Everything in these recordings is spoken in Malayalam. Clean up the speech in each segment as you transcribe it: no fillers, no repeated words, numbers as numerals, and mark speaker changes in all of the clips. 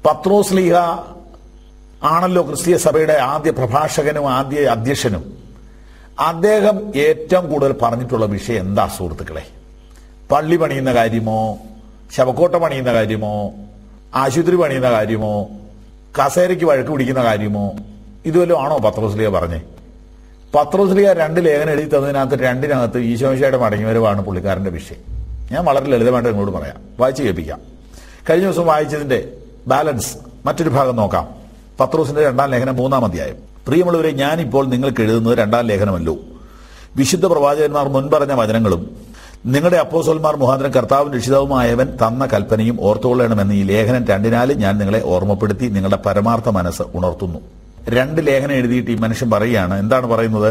Speaker 1: പത്രോസ്ലീഹ ആണല്ലോ ക്രിസ്തീയ സഭയുടെ ആദ്യ പ്രഭാഷകനും ആദ്യ അധ്യക്ഷനും. അദ്ദേഹം ഏറ്റവും കൂടുതൽ പറഞ്ഞിട്ടുള്ള വിഷയം എന്താ സുഹൃത്തുക്കളെ? പള്ളി പണിയുന്ന കാര്യമോ, ശവക്കോട്ട പണിയുന്ന കാര്യമോ, ആശുപത്രി പണിയുന്ന കാര്യമോ, കസേരയ്ക്ക് വഴക്ക് പിടിക്കുന്ന കാര്യമോ, ഇതുവല്ലോ ആണോ പത്രോസ്ലീഹ പറഞ്ഞേ? പത്രോസ്ലീഹ 2 ലേഖനം എഴുതി തന്നതിനകത്ത് 2-നകത്ത് ഈശോമിശിഹായുടെ മടങ്ങിവരവാണ് പുള്ളിക്കാരന്റെ വിഷയം. ഞാൻ വളരെ ലളിതമായിട്ട് നിങ്ങളോട് പറയാം, വായിച്ച് കേൾപ്പിക്കാം. കഴിഞ്ഞ ദിവസം വായിച്ചതിന്റെ ബാലൻസ് മറ്റൊരു ഭാഗം നോക്കാം. പത്രോസിന്റെ 2-ാം ലേഖനം 3-ാം അധ്യായം. പ്രിയമുള്ളവരെ, ഞാനിപ്പോൾ നിങ്ങൾക്ക് എഴുതുന്നത് 2-ാം ലേഖനമല്ലോ, വിശുദ്ധ പ്രവാചകന്മാർ മുൻപറഞ്ഞ വചനങ്ങളും നിങ്ങളുടെ അപ്പോസ്തലന്മാർ മുഖാന്തരം കർത്താവും രക്ഷിതാവുമായവൻ തന്ന കൽപ്പനയും ഓർത്തുകൊള്ളണമെന്ന് ഈ ലേഖനം 2-നാൽ ഞാൻ നിങ്ങളെ ഓർമ്മപ്പെടുത്തി നിങ്ങളുടെ പരമാർത്ഥ മനസ്സ് ഉണർത്തുന്നു. 2 ലേഖനം എഴുതിയിട്ട് ഈ മനുഷ്യൻ പറയുകയാണ്. എന്താണ് പറയുന്നത്?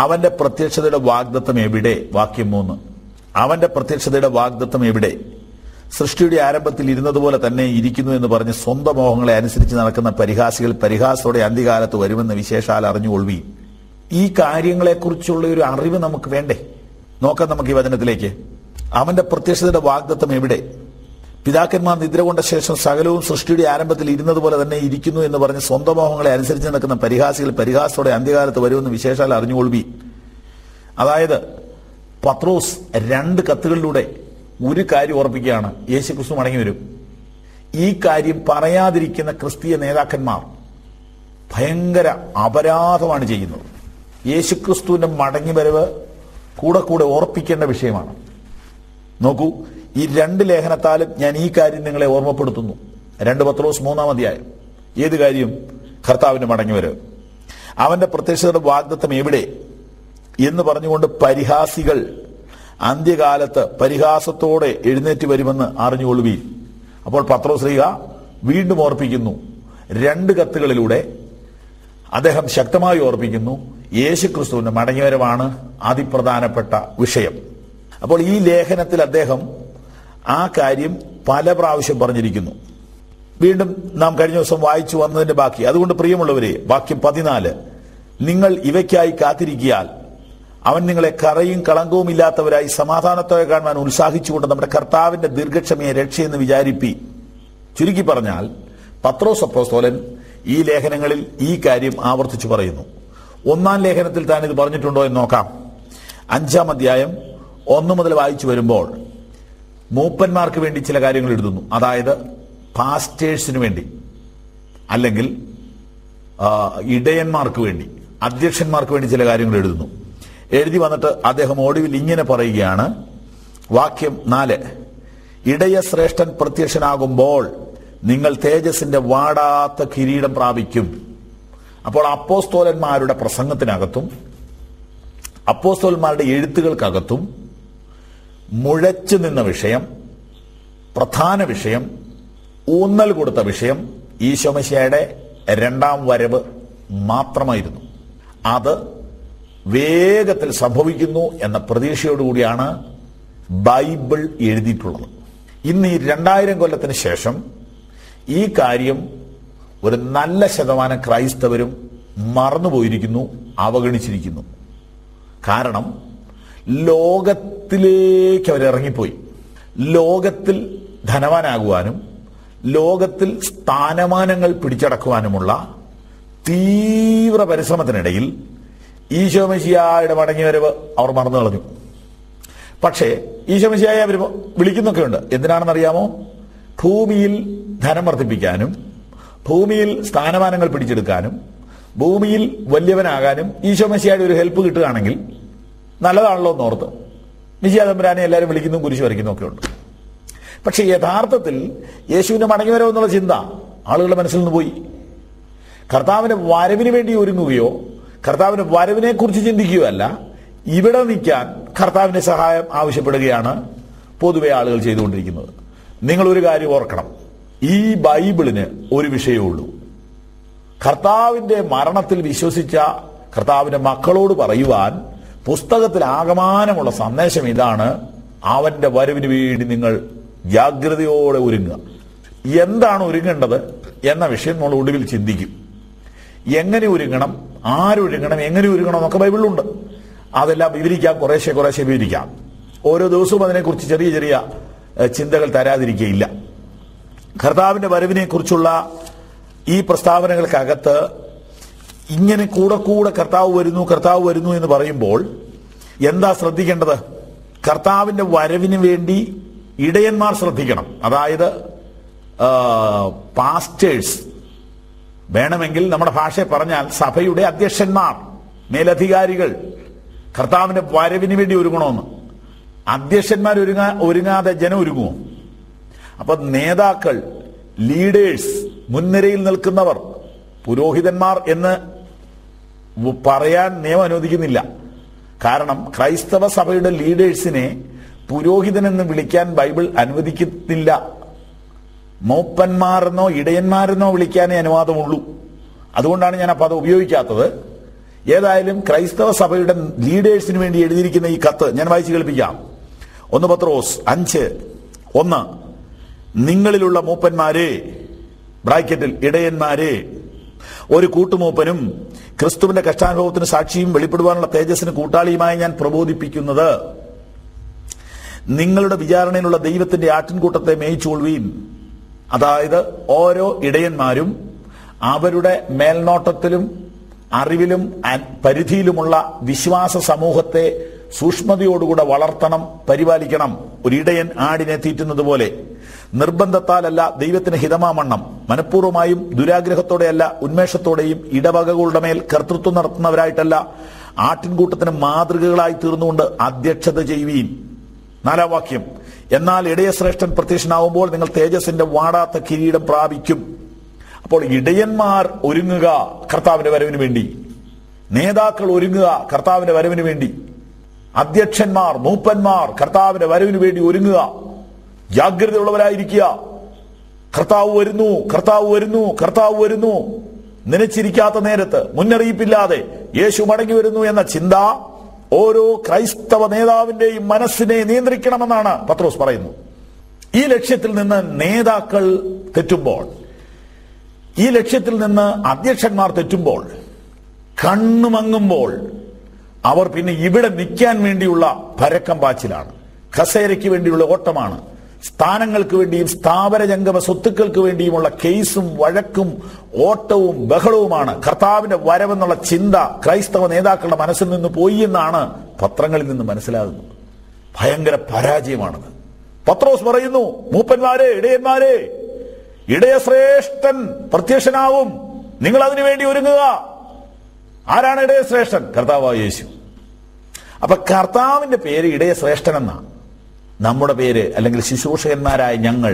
Speaker 1: അവന്റെ പ്രത്യക്ഷതയുടെ വാഗ്ദത്തം എവിടെ? വാക്യം 3. അവന്റെ പ്രത്യക്ഷതയുടെ വാഗ്ദത്തം എവിടെ? സൃഷ്ടിയുടെ ആരംഭത്തിൽ ഇരുന്നതുപോലെ തന്നെ ഇരിക്കുന്നു എന്ന് പറഞ്ഞ് സ്വന്തം മോഹങ്ങളെ അനുസരിച്ച് നടക്കുന്ന പരിഹാസികൾ പരിഹാസത്തോടെ അന്ത്യകാലത്ത് വരുമെന്ന് വിശേഷാൽ അറിഞ്ഞുകൊള്ളുവീൻ. ഈ കാര്യങ്ങളെക്കുറിച്ചുള്ള ഒരു അറിവ് നമുക്ക് വേണ്ടേ? നോക്കാം നമുക്ക് ഈ വചനത്തിലേക്ക്. അവന്റെ പ്രത്യക്ഷതയുടെ വാഗ്ദത്തം എവിടെ? പിതാക്കന്മാർ നിദ്ര കൊണ്ട ശേഷം സകലവും സൃഷ്ടിയുടെ ആരംഭത്തിൽ ഇരുന്നതുപോലെ തന്നെ ഇരിക്കുന്നു എന്ന് പറഞ്ഞ് സ്വന്തം മോഹങ്ങളെ അനുസരിച്ച് നടക്കുന്ന പരിഹാസികൾ പരിഹാസത്തോടെ അന്ത്യകാലത്ത് വരുമെന്ന് വിശേഷാൽ അറിഞ്ഞുകൊള്ളുവീൻ. അതായത് പത്രോസ് 2 കത്തുകളിലൂടെ ഒരു കാര്യം ഓർപ്പിക്കുകയാണ്: യേശുക്രിസ്തു മടങ്ങി വരും. ഈ കാര്യം പറയാതിരിക്കുന്ന ക്രിസ്തീയ നേതാക്കന്മാർ ഭയങ്കര അപരാധമാണ് ചെയ്യുന്നത്. യേശുക്രിസ്തുവിന്റെ മടങ്ങിവരവ് കൂടെ കൂടെ ഓർപ്പിക്കേണ്ട വിഷയമാണ്. നോക്കൂ, ഈ 2 ലേഖനത്താലും ഞാൻ ഈ കാര്യം നിങ്ങളെ ഓർമ്മപ്പെടുത്തുന്നു. 2 പത്രോസ് 3-ാം അധ്യായം. ഏത് കാര്യം? കർത്താവിന്റെ മടങ്ങിവരവ്. അവന്റെ പ്രത്യക്ഷതയുടെ വാഗ്ദത്തം എവിടെ എന്ന് പറഞ്ഞുകൊണ്ട് പരിഹാസികൾ അന്ത്യകാലത്ത് പരിഹാസത്തോടെ എഴുന്നേറ്റ് വരുമെന്ന് അറിഞ്ഞുകൊള്ളുവീൻ. അപ്പോൾ പത്രോസ്ലീഹ വീണ്ടും ഓർപ്പിക്കുന്നു. 2 കത്തുകളിലൂടെ അദ്ദേഹം ശക്തമായി ഓർപ്പിക്കുന്നു, യേശുക്രിസ്തുവിന്റെ മടങ്ങിവരവാണ് അതിപ്രധാനപ്പെട്ട വിഷയം. അപ്പോൾ ഈ ലേഖനത്തിൽ അദ്ദേഹം ആ കാര്യം പല പ്രാവശ്യം പറഞ്ഞിരിക്കുന്നു. വീണ്ടും നാം കഴിഞ്ഞ ദിവസം വായിച്ചു വന്നതിന്റെ ബാക്കി. അതുകൊണ്ട് പ്രിയമുള്ളവരെ, വാക്യം 14, നിങ്ങൾ ഇവയ്ക്കായി കാത്തിരിക്കിയാൽ അവൻ നിങ്ങളെ കറയും കളങ്കവും ഇല്ലാത്തവരായി സമാധാനത്തോടെ കാണുവാൻ ഉത്സാഹിച്ചുകൊണ്ട് നമ്മുടെ കർത്താവിന്റെ ദീർഘക്ഷമയെ രക്ഷയെന്ന് വിചാരിപ്പി. ചുരുക്കി പറഞ്ഞാൽ പത്രോസ് അപ്പോസ്തലൻ ഈ ലേഖനങ്ങളിൽ ഈ കാര്യം ആവർത്തിച്ചു പറയുന്നു. 1-ാം ലേഖനത്തിൽ താൻ ഇത് പറഞ്ഞിട്ടുണ്ടോ എന്ന് നോക്കാം. 5-ാം അധ്യായം 1 മുതൽ വായിച്ചു വരുമ്പോൾ മൂപ്പന്മാർക്ക് വേണ്ടി ചില കാര്യങ്ങൾ എഴുതുന്നു. അതായത് പാസ്റ്റേഴ്സിന് വേണ്ടി, അല്ലെങ്കിൽ ഇടയന്മാർക്ക് വേണ്ടി, അധ്യക്ഷന്മാർക്ക് വേണ്ടി ചില കാര്യങ്ങൾ എഴുതുന്നു. എഴുതി വന്നിട്ട് അദ്ദേഹം ഒടുവിൽ ഇങ്ങനെ പറയുകയാണ്. വാക്യം 4, ഇടയ ശ്രേഷ്ഠൻ പ്രത്യക്ഷനാകുമ്പോൾ നിങ്ങൾ തേജസ്സിന്റെ വാടാത്ത കിരീടം പ്രാപിക്കും. അപ്പോൾ അപ്പോസ്തലന്മാരുടെ പ്രസംഗത്തിനകത്തും അപ്പോസ്തലന്മാരുടെ എഴുത്തുകൾക്കകത്തും മുഴച്ചു നിന്ന വിഷയം, പ്രധാന വിഷയം, ഊന്നൽ കൊടുത്ത വിഷയം ഈശോമിശിഹായുടെ 2-ാം വരവ് മാത്രമായിരുന്നു. അത് വേഗത്തിൽ സംഭവിക്കുന്നു എന്ന പ്രതീക്ഷയോടുകൂടിയാണ് ബൈബിൾ എഴുതിയിട്ടുള്ളത്. ഇന്ന് ഈ 2000 കൊല്ലത്തിന് ശേഷം ഈ കാര്യം ഒരു നല്ല ശതമാനം ക്രൈസ്തവരും മറന്നുപോയിരിക്കുന്നു, അവഗണിച്ചിരിക്കുന്നു. കാരണം ലോകത്തിലേക്ക് അവരിറങ്ങിപ്പോയി. ലോകത്തിൽ ധനവാനാകുവാനും ലോകത്തിൽ സ്ഥാനമാനങ്ങൾ പിടിച്ചടക്കുവാനുമുള്ള തീവ്ര പരിശ്രമത്തിനിടയിൽ ഈശോമിശിഹായുടെ മടങ്ങിവരവ് അവർ മറന്നു കളഞ്ഞു. പക്ഷേ ഈശോമിശിഹായെ അവർ വിളിക്കുന്നൊക്കെ ഉണ്ട്. എന്തിനാണെന്നറിയാമോ? ഭൂമിയിൽ ധനം വർദ്ധിപ്പിക്കാനും ഭൂമിയിൽ സ്ഥാനമാനങ്ങൾ പിടിച്ചെടുക്കാനും ഭൂമിയിൽ വലിയവനാകാനും ഈശോമിശിഹായുടെ ഒരു ഹെൽപ്പ് കിട്ടുകയാണെങ്കിൽ നല്ലതാണല്ലോ എന്നോർത്ത് മിശിഹാ തമ്പുരാനെ എല്ലാവരും വിളിക്കുന്നു, കുരിശ് വരയ്ക്കുന്നു ഒക്കെ ഉണ്ട്. പക്ഷെ യഥാർത്ഥത്തിൽ യേശുവിന്റെ മടങ്ങിവരവ് എന്നുള്ള ചിന്ത ആളുകളുടെ മനസ്സിൽ നിന്ന് പോയി. കർത്താവിന്റെ വരവിന് വേണ്ടി ഒരുങ്ങുകയോ കർത്താവിന്റെ വരവിനെ കുറിച്ച് ചിന്തിക്കുകയോ അല്ല, ഇവിടെ നിൽക്കാൻ കർത്താവിന്റെ സഹായം ആവശ്യപ്പെടുകയാണ് പൊതുവെ ആളുകൾ ചെയ്തുകൊണ്ടിരിക്കുന്നത്. നിങ്ങൾ ഒരു കാര്യം ഓർക്കണം, ഈ ബൈബിളിന് ഒരു വിഷയമേ ഉള്ളൂ. കർത്താവിന്റെ മരണത്തിൽ വിശ്വസിച്ച കർത്താവിന്റെ മക്കളോട് പറയുവാൻ പുസ്തകത്തിൽ ആകമാനമുള്ള സന്ദേശം ഇതാണ്: അവന്റെ വരവിന് വേണ്ടി നിങ്ങൾ ജാഗ്രതയോടെ ഒരുങ്ങുക. എന്താണ് ഒരുങ്ങേണ്ടത് എന്ന വിഷയം നമ്മൾ ഒടുവിൽ ചിന്തിക്കും. എങ്ങനെ ഒരുങ്ങണം, ആരൊരുങ്ങണം, എങ്ങനെ ഒരുങ്ങണം എന്നൊക്കെ ബൈബിളിലുണ്ട്. അതെല്ലാം വിവരിക്കാം, കുറേശ്ശെ വിവരിക്കാം. ഓരോ ദിവസവും അതിനെക്കുറിച്ച് ചെറിയ ചെറിയ ചിന്തകൾ തരാതിരിക്കുകയില്ല. കർത്താവിന്റെ വരവിനെ കുറിച്ചുള്ള ഈ പ്രസ്താവനകൾക്കകത്ത് ഇങ്ങനെ കൂടെ കൂടെ കർത്താവ് വരുന്നു എന്ന് പറയുമ്പോൾ എന്താ ശ്രദ്ധിക്കേണ്ടത്? കർത്താവിന്റെ വരവിന് വേണ്ടി ഇടയന്മാർ ശ്രദ്ധിക്കണം. അതായത് പാസ്റ്റേഴ്സ്, വേണമെങ്കിൽ നമ്മുടെ ഭാഷയെ പറഞ്ഞാൽ സഭയുടെ അധ്യക്ഷന്മാർ, മേലധികാരികൾ കർത്താവിന്റെ വരവിന് വേണ്ടി ഒരുങ്ങണമെന്ന്. അധ്യക്ഷന്മാർ ഒരുങ്ങാതെ ജനം ഒരുങ്ങുമോ? അപ്പൊ നേതാക്കൾ, ലീഡേഴ്സ്, മുൻനിരയിൽ നിൽക്കുന്നവർ, പുരോഹിതന്മാർ എന്ന് പറയാൻ നിയമം അനുവദിക്കുന്നില്ല. കാരണം ക്രൈസ്തവ സഭയുടെ ലീഡേഴ്സിനെ പുരോഹിതനെന്ന് വിളിക്കാൻ ബൈബിൾ അനുവദിക്കുന്നില്ല. മൂപ്പന്മാരെന്നോ ഇടയന്മാരെന്നോ വിളിക്കാനേ അനുവാദമുള്ളൂ. അതുകൊണ്ടാണ് ഞാൻ ആ പദം ഉപയോഗിക്കാത്തത്. ഏതായാലും ക്രൈസ്തവ സഭയുടെ ലീഡേഴ്സിന് വേണ്ടി എഴുതിയിരിക്കുന്ന ഈ കത്ത് ഞാൻ വായിച്ചു കേൾപ്പിക്കാം. 1 പത്രോസ് 5:1, നിങ്ങളിലുള്ള മൂപ്പന്മാരെ, ബ്രാക്കറ്റിൽ ഇടയന്മാരെ, ഒരു കൂട്ടുമൂപ്പനും ക്രിസ്തുവിന്റെ കഷ്ടാനുഭവത്തിന് സാക്ഷിയും വെളിപ്പെടുവാനുള്ള തേജസ്സിന് കൂട്ടാളിയുമായി ഞാൻ പ്രബോധിപ്പിക്കുന്നത്, നിങ്ങളുടെ വിചാരണയിലുള്ള ദൈവത്തിന്റെ ആട്ടിൻകൂട്ടത്തെ മേയിച്ചുകൊള്ളുവീൻ. അതായത് ഓരോ ഇടയന്മാരും അവരുടെ മേൽനോട്ടത്തിലും അറിവിലും പരിധിയിലുമുള്ള വിശ്വാസ സമൂഹത്തെ സൂക്ഷ്മതയോടുകൂടെ വളർത്തണം, പരിപാലിക്കണം. ഒരു ഇടയൻ ആടിനെ തീറ്റുന്നത് പോലെ നിർബന്ധത്താലല്ല, ദൈവത്തിന് ഹിതമാമണ്ണം, മനഃപൂർവ്വമായും ദുരാഗ്രഹത്തോടെയല്ല, ഉന്മേഷത്തോടെയും ഇടവകകളുടെ മേൽ കർത്തൃത്വം നടത്തുന്നവരായിട്ടല്ല, ആട്ടിൻകൂട്ടത്തിന് മാതൃകകളായി തീർന്നുകൊണ്ട് അധ്യക്ഷത ചെയ്യുവീൻ. 4-ാം വാക്യം, എന്നാൽ ഇടയശ്രേഷ്ഠൻ പ്രത്യക്ഷനാവുമ്പോൾ നിങ്ങൾ തേജസ്സിന്റെ വാടാത്ത കിരീടം പ്രാപിക്കും. അപ്പോൾ ഇടയന്മാർ ഒരുങ്ങുക കർത്താവിന്റെ വരവിന് വേണ്ടി, നേതാക്കൾ ഒരുങ്ങുക കർത്താവിന്റെ വരവിന് വേണ്ടി, അധ്യക്ഷന്മാർ, മൂപ്പന്മാർ കർത്താവിന്റെ വരവിന് വേണ്ടി ഒരുങ്ങുക, ജാഗ്രതയുള്ളവരായിരിക്കുക. കർത്താവ് വരുന്നു, കർത്താവ് വരുന്നു, കർത്താവ് വരുന്നു. നനച്ചിരിക്കാത്ത നേരത്ത്, മുന്നറിയിപ്പില്ലാതെ യേശു മടങ്ങി വരുന്നു എന്ന ചിന്ത ഓരോ ക്രൈസ്തവ നേതാവിന്റെയും മനസ്സിനെ നിയന്ത്രിക്കണമെന്നാണ് പത്രോസ് പറയുന്നത്. ഈ ലക്ഷ്യത്തിൽ നിന്ന് നേതാക്കൾ തെറ്റുമ്പോൾ, ഈ ലക്ഷ്യത്തിൽ നിന്ന് അധ്യക്ഷന്മാർ തെറ്റുമ്പോൾ, കണ്ണുമങ്ങുമ്പോൾ അവർ പിന്നെ ഇവിടെ നിൽക്കാൻ വേണ്ടിയുള്ള പരക്കം പാച്ചിലാണ്, കസേരയ്ക്ക് വേണ്ടിയുള്ള ഓട്ടമാണ്, സ്ഥാനങ്ങൾക്ക് വേണ്ടിയും സ്ഥാപന ജംഗമ സ്വത്തുക്കൾക്ക് വേണ്ടിയുമുള്ള കേസും വഴക്കും ഓട്ടവും ബഹളവുമാണ്. കർത്താവിന്റെ വരവെന്നുള്ള ചിന്ത ക്രൈസ്തവ നേതാക്കളുടെ മനസ്സിൽ നിന്ന് പോയി എന്നാണ് പത്രങ്ങളിൽ നിന്ന് മനസ്സിലാകുന്നത്. ഭയങ്കര പരാജയമാണത്. പത്രോസ് പറയുന്നു, മൂപ്പന്മാരെ, ഇടയന്മാരെ, ഇടയശ്രേഷ്ഠൻ പ്രത്യക്ഷനാവും, നിങ്ങൾ അതിനുവേണ്ടി ഒരുങ്ങുക. ആരാണ് ഇടയശ്രേഷ്ഠൻ? കർത്താവായ യേശു. അപ്പൊ കർത്താവിന്റെ പേര് ഇടയശ്രേഷ്ഠൻ എന്നാണ്. നമ്മുടെ പേര്, അല്ലെങ്കിൽ ശുശ്രൂഷകന്മാരായ ഞങ്ങൾ,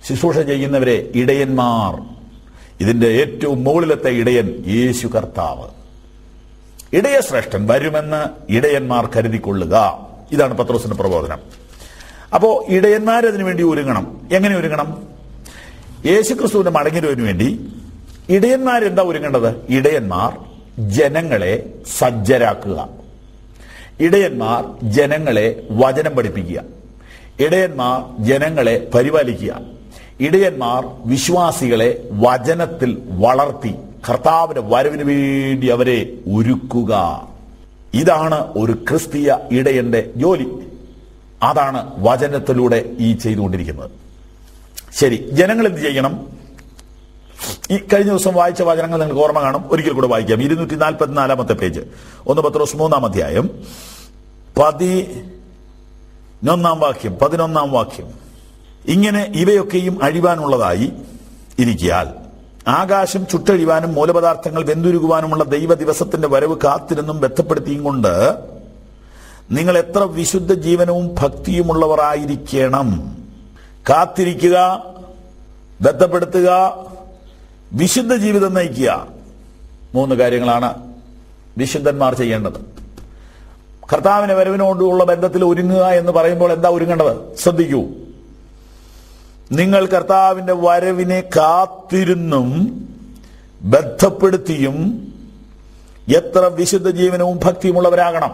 Speaker 1: ശുശ്രൂഷ ചെയ്യുന്നവരെ ഇടയന്മാർ. ഇതിന്റെ ഏറ്റവും മുകളിലത്തെ ഇടയൻ യേശു കർത്താവ്. ഇടയശ്രേഷ്ഠൻ വരുമെന്ന് ഇടയന്മാർ കരുതിക്കൊള്ളുക. ഇതാണ് പത്രോസിന്റെ പ്രബോധനം. അപ്പോ ഇടയന്മാരതിനു വേണ്ടി ഒരുങ്ങണം. എങ്ങനെ ഒരുങ്ങണം? യേശു ക്രിസ്തുവിന്റെ മടങ്ങിവരവിന് വേണ്ടി ഇടയന്മാരെന്താ ഒരുങ്ങേണ്ടത്? ഇടയന്മാർ ജനങ്ങളെ സജ്ജരാക്കുക, ഇടയന്മാർ ജനങ്ങളെ വചനം പഠിപ്പിക്കുക, ഇടയന്മാർ ജനങ്ങളെ പരിപാലിക്കുക, ഇടയന്മാർ വിശ്വാസികളെ വചനത്തിൽ വളർത്തി കർത്താവിന്റെ വരവിന് വേണ്ടി അവരെ ഒരുക്കുക. ഇതാണ് ഒരു ക്രിസ്തീയ ഇടയന്റെ ജോലി. അതാണ് വചനത്തിലൂടെ ഈ ചെയ്തുകൊണ്ടിരിക്കുന്നത്. ശരി, ജനങ്ങൾ എന്ത് ചെയ്യണം? ഈ കഴിഞ്ഞ ദിവസം വായിച്ച വചനങ്ങൾ നിങ്ങൾക്ക് ഓർമ്മ കാണും. ഒരിക്കൽ കൂടെ വായിക്കാം. 244 പേജ്, 1 പത്രോസ് 3-ാം അധ്യായം 11-ാം വാക്യം. ഇങ്ങനെ ഇവയൊക്കെയും അഴിവാനുള്ളതായി ഇരിക്കയാൽ ആകാശം ചുട്ടഴിവാനും മൂലപദാർത്ഥങ്ങൾ വെന്തുരുകുവാനുമുള്ള ദൈവ ദിവസത്തിന്റെ വരവ് കാത്തിരുന്നും ബന്ധപ്പെടുത്തിയും കൊണ്ട് നിങ്ങൾ എത്ര വിശുദ്ധ ജീവനവും ഭക്തിയുമുള്ളവരായിരിക്കണം. കാത്തിരിക്കുക, ബന്ധപ്പെടുത്തുക, വിശുദ്ധ ജീവിതം നയിക്കുക. 3 കാര്യങ്ങളാണ് വിശുദ്ധന്മാർ ചെയ്യേണ്ടത്. കർത്താവിന്റെ വരവിനോടുള്ള ബന്ധത്തിൽ ഒരുങ്ങുക എന്ന് പറയുമ്പോൾ എന്താ ഒരുങ്ങേണ്ടത്? ശ്രദ്ധിക്കൂ. നിങ്ങൾ കർത്താവിന്റെ വരവിനെ കാത്തിരുന്നും ബന്ധപ്പെടുത്തിയും എത്ര വിശുദ്ധ ജീവനവും ഭക്തിയുമുള്ളവരാകണം.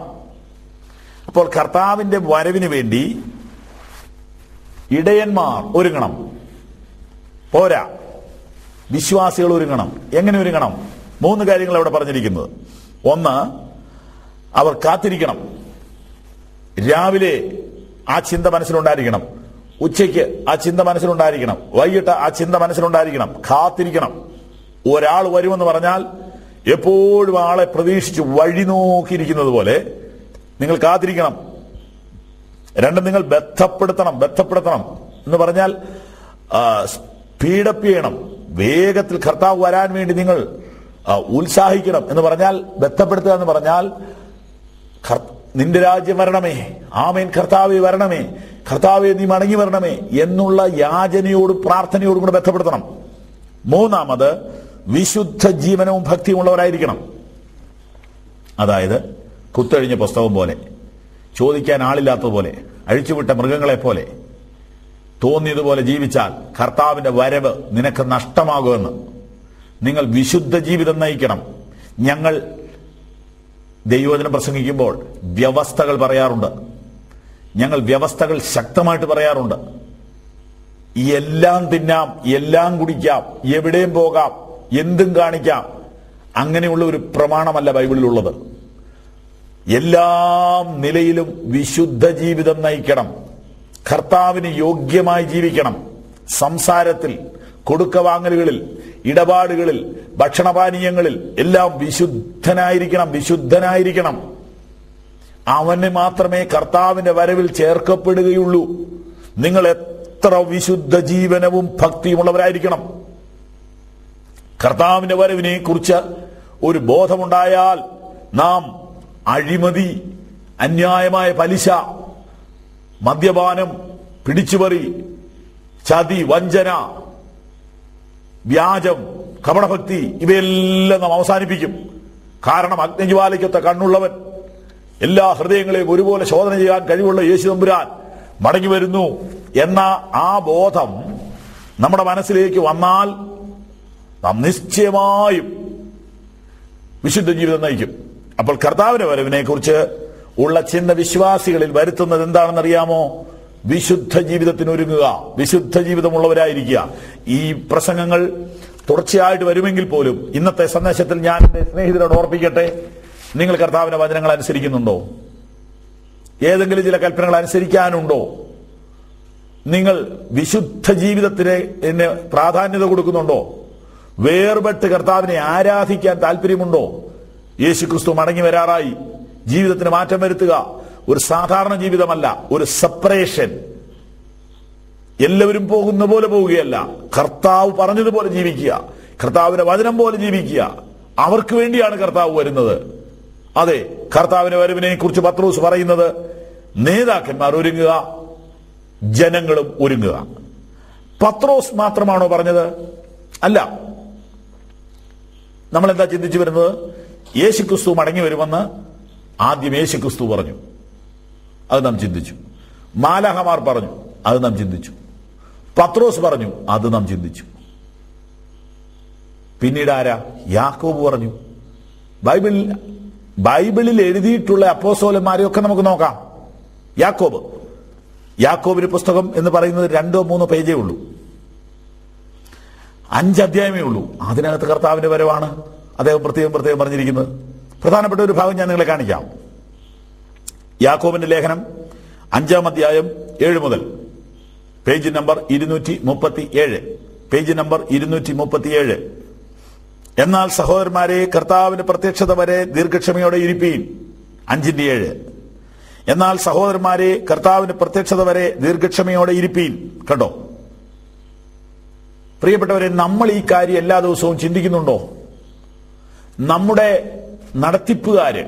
Speaker 1: അപ്പോൾ കർത്താവിന്റെ വരവിന് വേണ്ടി ഇടയന്മാർ ഒരുങ്ങണം. പോരാ, വിശ്വാസികൾ ഒരുങ്ങണം. എങ്ങനെ ഒരുങ്ങണം? 3 കാര്യങ്ങൾ അവിടെ പറഞ്ഞിരിക്കുന്നത്. 1, അവർ കാത്തിരിക്കണം. രാവിലെ ആ ചിന്ത മനസ്സിലുണ്ടായിരിക്കണം. ഉച്ചയ്ക്ക് ആ ചിന്ത മനസ്സിലുണ്ടായിരിക്കണം, വൈകിട്ട് ആ ചിന്ത മനസ്സിലുണ്ടായിരിക്കണം. കാത്തിരിക്കണം. ഒരാൾ വരുമെന്ന് പറഞ്ഞാൽ എപ്പോഴും ആളെ പ്രതീക്ഷിച്ച് വഴി നോക്കിയിരിക്കുന്നത് പോലെ നിങ്ങൾ കാത്തിരിക്കണം. രണ്ടും നിങ്ങൾ ബന്ധപ്പെടുത്തണം എന്ന് പറഞ്ഞാൽ സ്പീഡപ്പ് ചെയ്യണം. വേഗത്തിൽ കർത്താവ് വരാൻ വേണ്ടി നിങ്ങൾ ഉത്സാഹിക്കണം എന്ന് പറഞ്ഞാൽ, ബന്ധപ്പെടുത്തുക എന്ന് പറഞ്ഞാൽ നിന്റെ രാജ്യം വരണമേ, ആമേൻ, കർത്താവേ വരണമേ, കർത്താവേ നീ മടങ്ങി വരണമേ എന്നുള്ള യാചനയോടും പ്രാർത്ഥനയോടും കൂടെ ബന്ധപ്പെടുത്തണം. മൂന്നാമത് വിശുദ്ധ ജീവനവും ഭക്തിയും ഉള്ളവരായിരിക്കണം. അതായത് കുത്തഴിഞ്ഞ പുസ്തകം പോലെ, ചോദിക്കാൻ ആളില്ലാത്തതുപോലെ, അഴിച്ചുവിട്ട മൃഗങ്ങളെ പോലെ, തോന്നിയതുപോലെ ജീവിച്ചാൽ കർത്താവിന്റെ വരവ് നിനക്ക് നഷ്ടമാകുമെന്ന്. നിങ്ങൾ വിശുദ്ധ ജീവിതം നയിക്കണം. ഞങ്ങൾ ദൈവവചനം പ്രസംഗിക്കുമ്പോൾ വ്യവസ്ഥകൾ പറയാറുണ്ട്. ഞങ്ങൾ വ്യവസ്ഥകൾ ശക്തമായിട്ട് പറയാറുണ്ട്. എല്ലാം തിന്നാം, എല്ലാം കുടിക്കാം, എവിടെയും പോകാം, എന്തും കാണിക്കാം, അങ്ങനെയുള്ള ഒരു പ്രമാണമല്ല ബൈബിളിലുള്ളത്. എല്ലാ നിലയിലും വിശുദ്ധ ജീവിതം നയിക്കണം. കർത്താവിന് യോഗ്യമായി ജീവിക്കണം. സംസാരത്തിൽ, കൊടുക്കവാങ്ങലുകളിൽ, ഇടപാടുകളിൽ, ഭക്ഷണപാനീയങ്ങളിൽ എല്ലാം വിശുദ്ധനായിരിക്കണം. അവന് മാത്രമേ കർത്താവിന്റെ വരവിൽ ചേർക്കപ്പെടുകയുള്ളൂ. നിങ്ങൾ എത്ര വിശുദ്ധ ജീവനവും ഭക്തിയുമുള്ളവരായിരിക്കണം. കർത്താവിന്റെ വരവിനെ കുറിച്ച് ഒരു ബോധമുണ്ടായാൽ നാം അഴിമതി, അന്യായമായ പലിശ, മദ്യപാനം, പിടിച്ചുപറി, ചതി, വഞ്ചന, വ്യാജം, കപടഭക്തി ഇവയെല്ലാം നാം അവസാനിപ്പിക്കും. കാരണം അഗ്നിജ്വാലയ്ക്കൊത്ത കണ്ണുള്ളവൻ, എല്ലാ ഹൃദയങ്ങളെയും ഒരുപോലെ ശോധന ചെയ്യാൻ കഴിവുള്ള യേശു തമ്പുരാൻ മടങ്ങി വരുന്നു എന്ന ആ ബോധം നമ്മുടെ മനസ്സിലേക്ക് വന്നാൽ നാം നിശ്ചയമായും വിശുദ്ധ ജീവിതം നയിക്കും. അപ്പോൾ കർത്താവിന്റെ വരവിനെ കുറിച്ച് ഉള്ള ചിന്ത വിശ്വാസികളിൽ വരുത്തുന്നത് എന്താണെന്നറിയാമോ? വിശുദ്ധ ജീവിതത്തിന് ഒരുങ്ങുക, വിശുദ്ധ ജീവിതമുള്ളവരായിരിക്കുക. ഈ പ്രസംഗങ്ങൾ തുടർച്ചയായിട്ട് വരുമെങ്കിൽ പോലും ഇന്നത്തെ സന്ദേശത്തിൽ ഞാൻ എന്റെ സ്നേഹിതരോട് ഓർപ്പിക്കട്ടെ, നിങ്ങൾ കർത്താവിന്റെ വചനങ്ങൾ അനുസരിക്കുന്നുണ്ടോ? ഏതെങ്കിലും ചില കൽപ്പനകൾ അനുസരിക്കാനുണ്ടോ? നിങ്ങൾ വിശുദ്ധ ജീവിതത്തിന് പ്രാധാന്യത കൊടുക്കുന്നുണ്ടോ? വേർപെട്ട് കർത്താവിനെ ആരാധിക്കാൻ താല്പര്യമുണ്ടോ? യേശുക്രിസ്തു മടങ്ങി വരാറായി. ജീവിതത്തിന് മാറ്റം വരുത്തുക. ഒരു സാധാരണ ജീവിതമല്ല, ഒരു സെപ്പറേഷൻ. എല്ലാവരും പോകുന്ന പോലെ പോവുകയല്ല, കർത്താവ് പറഞ്ഞതുപോലെ ജീവിക്കുക, കർത്താവിന്റെ വചനം പോലെ ജീവിക്കുക. അവർക്ക് വേണ്ടിയാണ് കർത്താവ് വരുന്നത്. അതെ, കർത്താവിന്റെ വരവിനെ കുറിച്ച് പത്രോസ് പറയുന്നത് നേതാക്കന്മാർ ഒരുങ്ങുക, ജനങ്ങളും ഒരുങ്ങുക. പത്രോസ് മാത്രമാണോ പറഞ്ഞത്? അല്ല. നമ്മൾ എന്താ ചിന്തിച്ചു വരുന്നത്? യേശുക്രിസ്തു മടങ്ങി വരുമെന്ന് ആദ്യം യേശുക്രിസ്തു പറഞ്ഞു, അത് നാം ചിന്തിച്ചു. മാലാഖമാർ പറഞ്ഞു, അത് നാം ചിന്തിച്ചു. പത്രോസ് പറഞ്ഞു, അത് നാം ചിന്തിച്ചു. പിന്നീട് ആരാ? യാക്കോബ് പറഞ്ഞു. ബൈബിളിൽ എഴുതിയിട്ടുള്ള അപ്പോസ്തലന്മാരെയൊക്കെ നമുക്ക് നോക്കാം. യാക്കോബിന്റെ പുസ്തകം എന്ന് പറയുന്നത് 2-3 പേജേ ഉള്ളൂ, 5 അധ്യായമേ ഉള്ളൂ. അതിനകത്ത് കർത്താവിന്റെ വരവാണ് അദ്ദേഹം പ്രത്യേകം പറഞ്ഞിരിക്കുന്നത്. പ്രധാനപ്പെട്ട ഒരു ഭാഗം ഞാൻ നിങ്ങളെ കാണിക്കാം. യാക്കോബിന്റെ ലേഖനം 5-ാം അധ്യായം 7 മുതൽ, പേജ് നമ്പർ 237. Page number 237. എന്നാൽ സഹോദരന്മാരെ, കർത്താവിന്റെ പ്രത്യക്ഷത വരെ ദീർഘക്ഷമയോടെ ഇരിപ്പീൻ. 5:7. എന്നാൽ സഹോദരന്മാരെ, കർത്താവിന്റെ പ്രത്യക്ഷത വരെ ദീർഘക്ഷമയോടെ ഇരിപ്പീൻ. കണ്ടോ പ്രിയപ്പെട്ടവരെ, നമ്മൾ ഈ കാര്യം എല്ലാ ദിവസവും ചിന്തിക്കുന്നുണ്ടോ? നമ്മുടെ നടത്തിപ്പുകാര്,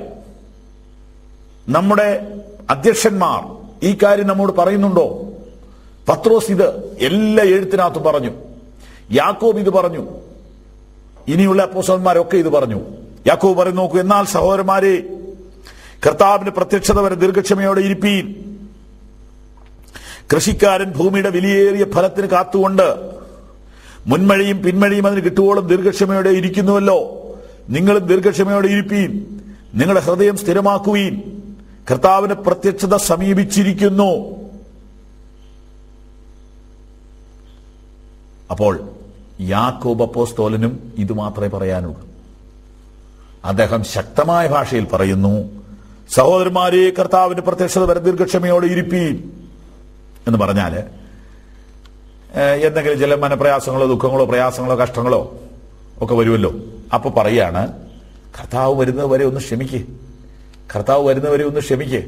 Speaker 1: നമ്മുടെ അധ്യക്ഷന്മാർ ഈ കാര്യം നമ്മോട് പറയുന്നുണ്ടോ? പത്രോസ് ഇത് എല്ലാ എഴുത്തിനകത്തും പറഞ്ഞു, യാക്കോബ് ഇത് പറഞ്ഞു, ഇനിയുള്ള അപ്പോസ്തലന്മാരൊക്കെ ഇത് പറഞ്ഞു. യാക്കോബ് പറയുന്നു, നോക്കൂ, എന്നാൽ സഹോദരന്മാരെ, കർത്താവിന്റെ പ്രത്യക്ഷത വരെ ദീർഘക്ഷമയോടെ ഇരിപ്പീൻ. കൃഷിക്കാരൻ ഭൂമിയുടെ വിലയേറിയ ഫലത്തിന് കാത്തുകൊണ്ട് മുൻമഴയും പിന്മഴയും അതിന് കിട്ടുവോളം ദീർഘക്ഷമയോടെ ഇരിക്കുന്നുവല്ലോ. നിങ്ങളും ദീർഘക്ഷമയോടെ ഇരിപ്പീൻ. നിങ്ങളുടെ ഹൃദയം സ്ഥിരമാക്കുവീൻ. കർത്താവിന്റെ പ്രത്യക്ഷത സമീപിച്ചിരിക്കുന്നു. അപ്പോൾ യാക്കോബ് അപ്പോസ്തലനും ഇത് മാത്രമേ പറയാനുള്ളൂ. അദ്ദേഹം ശക്തമായ ഭാഷയിൽ പറയുന്നു, സഹോദരന്മാരെ, കർത്താവിന്റെ പ്രത്യക്ഷത വരെ ദീർഘക്ഷമയോടെ ഇരിപ്പീൻ എന്ന് പറഞ്ഞാല് എന്തെങ്കിലും ചില മനപ്രയാസങ്ങളോ ദുഃഖങ്ങളോ പ്രയാസങ്ങളോ കഷ്ടങ്ങളോ ഒക്കെ വരുമല്ലോ. അപ്പൊ പറയാണ്, കർത്താവ് വരുന്നത് വരെ ഒന്ന് ക്ഷമിക്ക്, കർത്താവ് വരുന്നവരെ ഒന്ന് ക്ഷമിക്ക്,